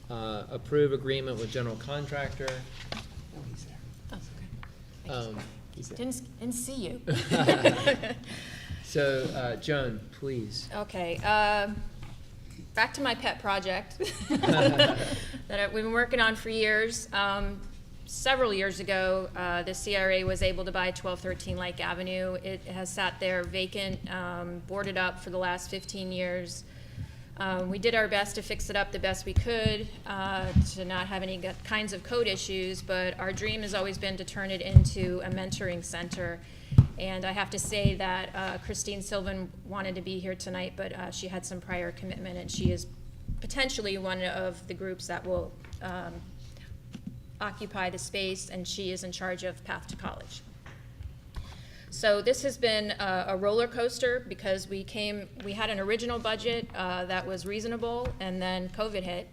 Approve agreement with general contractor. Didn't see you. So, Joan, please. Okay, back to my pet project that we've been working on for years. Several years ago, the CRA was able to buy 1213 Lake Avenue. It has sat there vacant, boarded up for the last 15 years. We did our best to fix it up the best we could, to not have any kinds of code issues, but our dream has always been to turn it into a mentoring center. And I have to say that Christine Sylvan wanted to be here tonight, but she had some prior commitment, and she is potentially one of the groups that will occupy the space, and she is in charge of Path to College. So this has been a roller coaster because we had an original budget that was reasonable, and then COVID hit.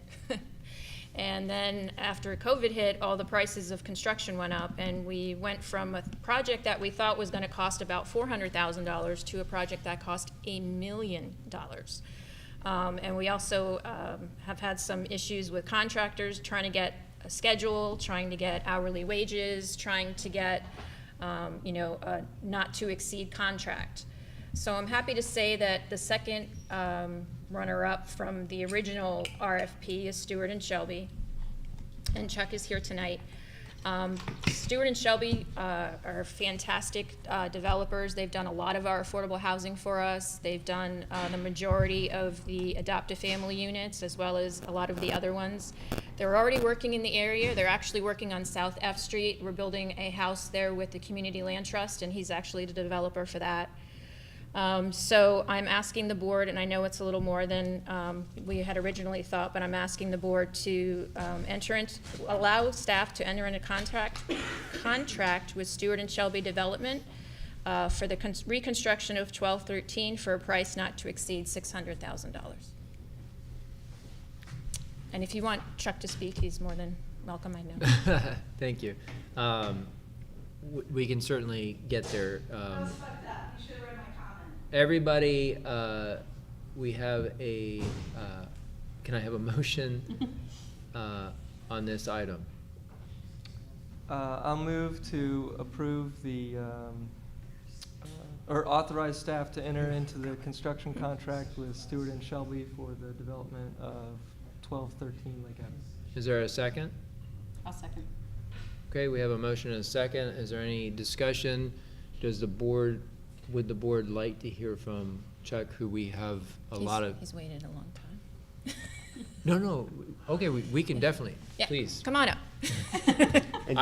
And then after COVID hit, all the prices of construction went up, and we went from a project that we thought was gonna cost about $400,000 to a project that cost $1 million. And we also have had some issues with contractors trying to get a schedule, trying to get hourly wages, trying to get a not to exceed contract. So I'm happy to say that the second runner-up from the original RFP is Stewart and Shelby, and Chuck is here tonight. Stewart and Shelby are fantastic developers. They've done a lot of our affordable housing for us. They've done the majority of the adoptive family units as well as a lot of the other ones. They're already working in the area. They're actually working on South F Street. We're building a house there with the Community Land Trust, and he's actually the developer for that. So I'm asking the board, and I know it's a little more than we had originally thought, but I'm asking the board to allow staff to enter into contract with Stewart and Shelby Development for the reconstruction of 1213 for a price not to exceed $600,000. And if you want Chuck to speak, he's more than welcome, I know. Thank you. We can certainly get there. Everybody, we have a, can I have a motion on this item? I'll move to approve or authorize staff to enter into the construction contract with Stewart and Shelby for the development of 1213 Lake Avenue. Is there a second? I'll second. Okay, we have a motion and a second. Is there any discussion? Would the board like to hear from Chuck, who we have He's waited a long time. No, okay, we can definitely, Yeah, please. come on up. And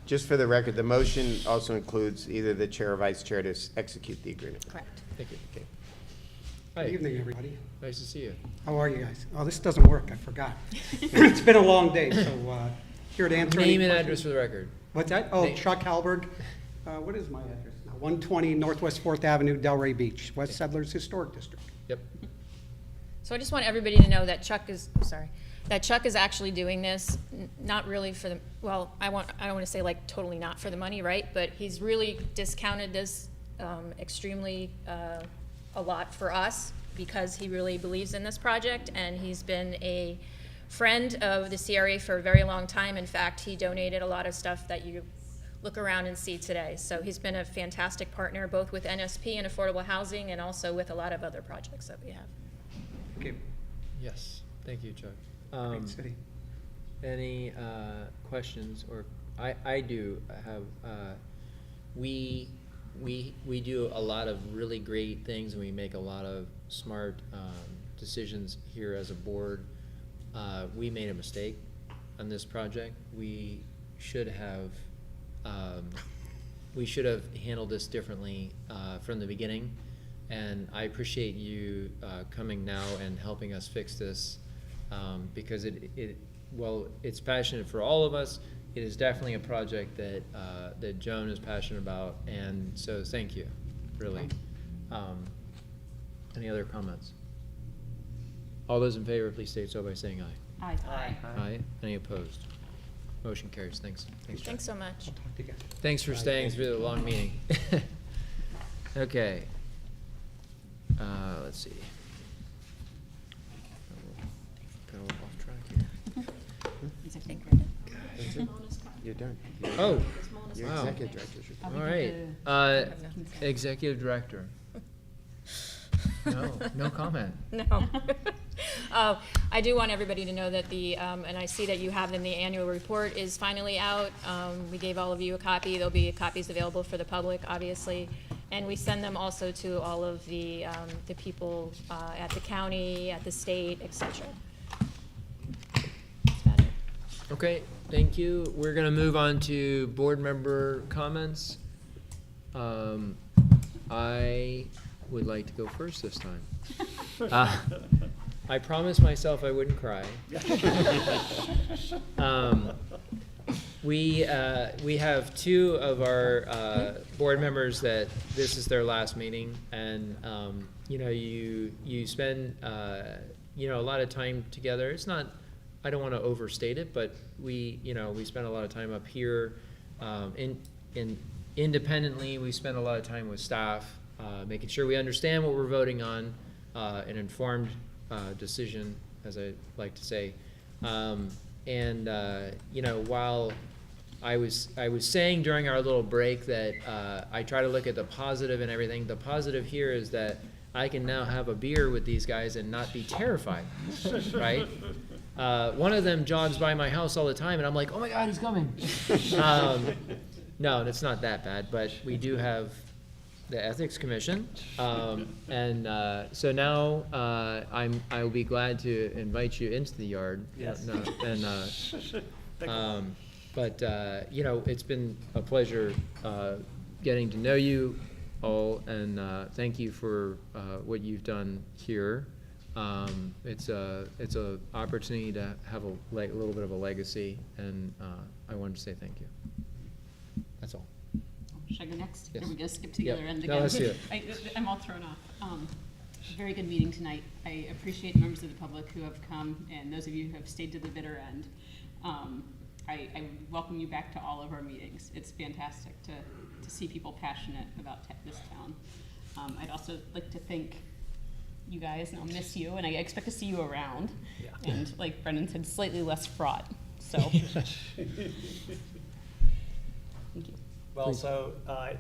just for the record, the motion also includes either the chair or vice chair to execute the agreement. Correct. Thank you. Okay. Hi. Good evening, everybody. Nice to see you. How are you guys? Oh, this doesn't work, I forgot. It's been a long day, so here to answer any Name and questions. address for the record. What's that? Oh, Chuck Halberg. What is my address now? 120 Northwest 4th Avenue, Delray Beach, West Settlers Historic District. Yep. So I just want everybody to know that Chuck is actually doing this, not really for the, well, I don't want to say like totally not for the money, right? But he's really discounted this extremely a lot for us because he really believes in this project, and he's been a friend of the CRA for a very long time. In fact, he donated a lot of stuff that you look around and see today. So he's been a fantastic partner, both with NSP and affordable housing, and also with a lot of other projects that we have. Thank you. Yes, thank you, Chuck. Great city. Any questions, or I do have, we do a lot of really great things, and we make a lot of smart decisions here as a board. We made a mistake on this project. We should have we should have handled this differently from the beginning. And I appreciate you coming now and helping us fix this, because while it's passionate for all of us, it is definitely a project that that Joan is passionate about, and so thank you, really. Any other comments? All those in favor, please state so by saying aye. Aye. Aye. Aye. Any opposed? Motion carries. Thanks. Thanks, John. Thanks so much. Thanks for staying through the long meeting. Okay. Let's see. Got a little off track here. That's it. You're done. Oh, Your wow. executive director's report. All right. Executive director. No comment. No. I do want everybody to know that and I see that you have them, the annual report is finally out. We gave all of you a copy. There'll be copies available for the public, obviously. And we send them also to all of the people at the county, at the state, etc. That's about it. Okay, thank you. We're gonna move on to board member comments. I would like to go first this time. I promised myself I wouldn't cry. We have two of our board members that this is their last meeting, and you know, you spend you know, a lot of time together. It's not, I don't want to overstate it, but we spend a lot of time up here. Independently, we spend a lot of time with staff, making sure we understand what we're voting on, an informed decision, as I like to say. And you know, while I was saying during our little break that I try to look at the positive and everything, the positive here is that I can now have a beer with these guys and not be terrified, right? One of them jogs by my house all the time, and I'm like, oh my God, he's coming. No, it's not that bad, but we do have the Ethics Commission, and so now I will be glad to invite you into the yard. Yes. No, and but you know, it's been a pleasure getting to know you all, and thank you for what you've done here. It's a opportunity to have a little bit of a legacy, and I wanted to say thank you. That's all. Should I go next? Yes. Or we go skip to the other end again? No, let's do it. I'm all thrown off. Very good meeting tonight. I appreciate members of the public who have come, and those of you who have stayed to the bitter end. I welcome you back to all of our meetings. It's fantastic to see people passionate about this town. I'd also like to thank you guys, and I'll miss you, and I expect to see you around. Yeah. And like Brendan said, slightly less fraught. So. Thank you. Well, so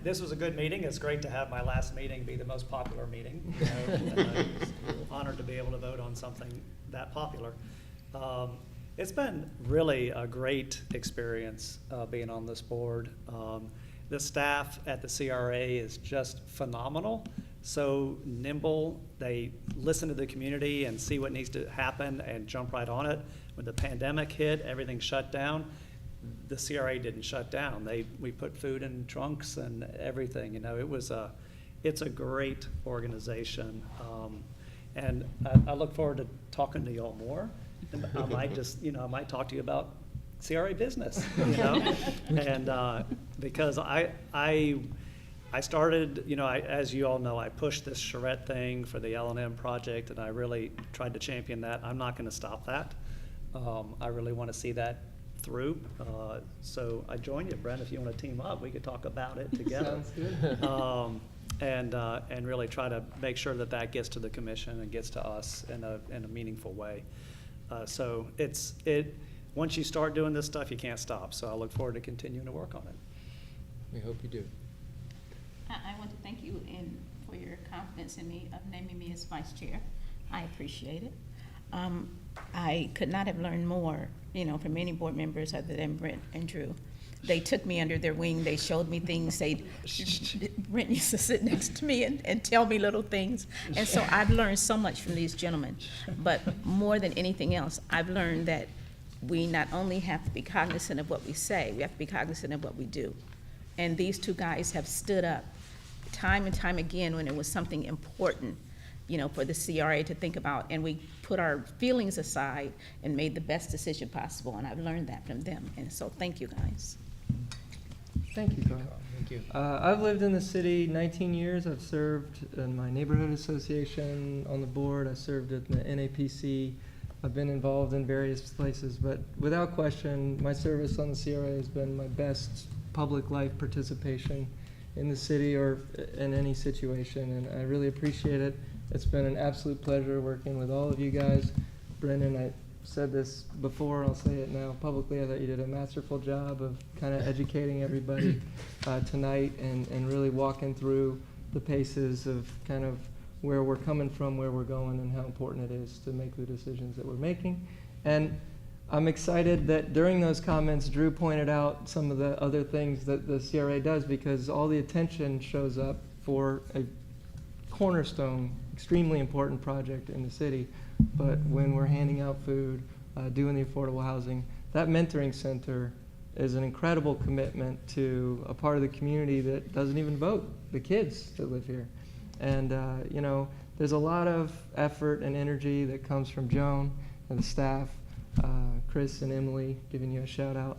this was a good meeting. It's great to have my last meeting be the most popular meeting. You know, I was honored to be able to vote on something that popular. It's been really a great experience being on this board. The staff at the CRA is just phenomenal. So nimble. They listen to the community and see what needs to happen and jump right on it. When the pandemic hit, everything shut down. The CRA didn't shut down. We put food in trunks and everything. You know, it's a great organization, and I look forward to talking to you all more. And I might just, you know, I might talk to you about CRA business, you know, and because I started, you know, as you all know, I pushed this charrette thing for the L&M project, and I really tried to champion that. I'm not going to stop that. I really want to see that through. So I join you, Brent, if you want to team up, we could talk about it together. Sounds good. And really try to make sure that that gets to the commission and gets to us in a meaningful way. So once you start doing this stuff, you can't stop. So I look forward to continuing to work on it. We hope you do. I want to thank you for your confidence in me of naming me as vice chair. I appreciate it. I could not have learned more, you know, from any board members other than Brent and Drew. They took me under their wing. They showed me things. Brent used to sit next to me and tell me little things. And so I've learned so much from these gentlemen. But more than anything else, I've learned that we not only have to be cognizant of what we say, we have to be cognizant of what we do. And these two guys have stood up time and time again when it was something important, you know, for the CRA to think about. And we put our feelings aside and made the best decision possible. And I've learned that from them. And so thank you, guys. Thank you, Carl. Thank you. I've lived in the city 19 years. I've served in my neighborhood association on the board. I served at the NAPC. I've been involved in various places, but without question, my service on the CRA has been my best public life participation in the city or in any situation, and I really appreciate it. It's been an absolute pleasure working with all of you guys. Brendan, I said this before, I'll say it now publicly. I thought you did a masterful job of kind of educating everybody tonight and really walking through the paces of kind of where we're coming from, where we're going, and how important it is to make the decisions that we're making. And I'm excited that during those comments, Drew pointed out some of the other things that the CRA does, because all the attention shows up for a cornerstone, extremely important project in the city. But when we're handing out food, doing the affordable housing, that mentoring center is an incredible commitment to a part of the community that doesn't even vote, the kids that live here. And, you know, there's a lot of effort and energy that comes from Joan and the staff, Chris and Emily, giving you a shout out,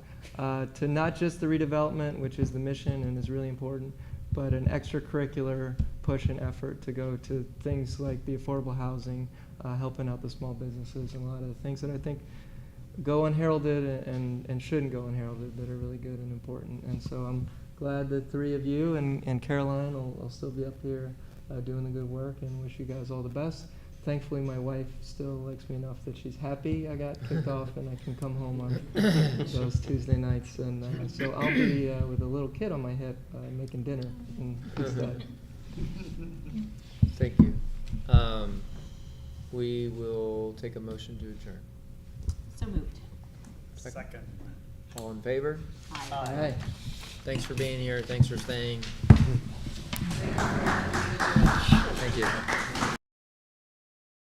to not just the redevelopment, which is the mission and is really important, but an extracurricular push and effort to go to things like the affordable housing, helping out the small businesses, and a lot of the things that I think go unheralded and shouldn't go unheralded that are really good and important. And so I'm glad that three of you and Caroline will still be up here doing the good work, and wish you guys all the best. Thankfully, my wife still likes me enough that she's happy I got kicked off and I can come home on those Tuesday nights. And so I'll be with a little kid on my hip making dinner instead. Thank you. We will take a motion to adjourn. So moved. Second. All in favor? Aye. Aye. Thanks for being here. Thanks for staying. Thank you.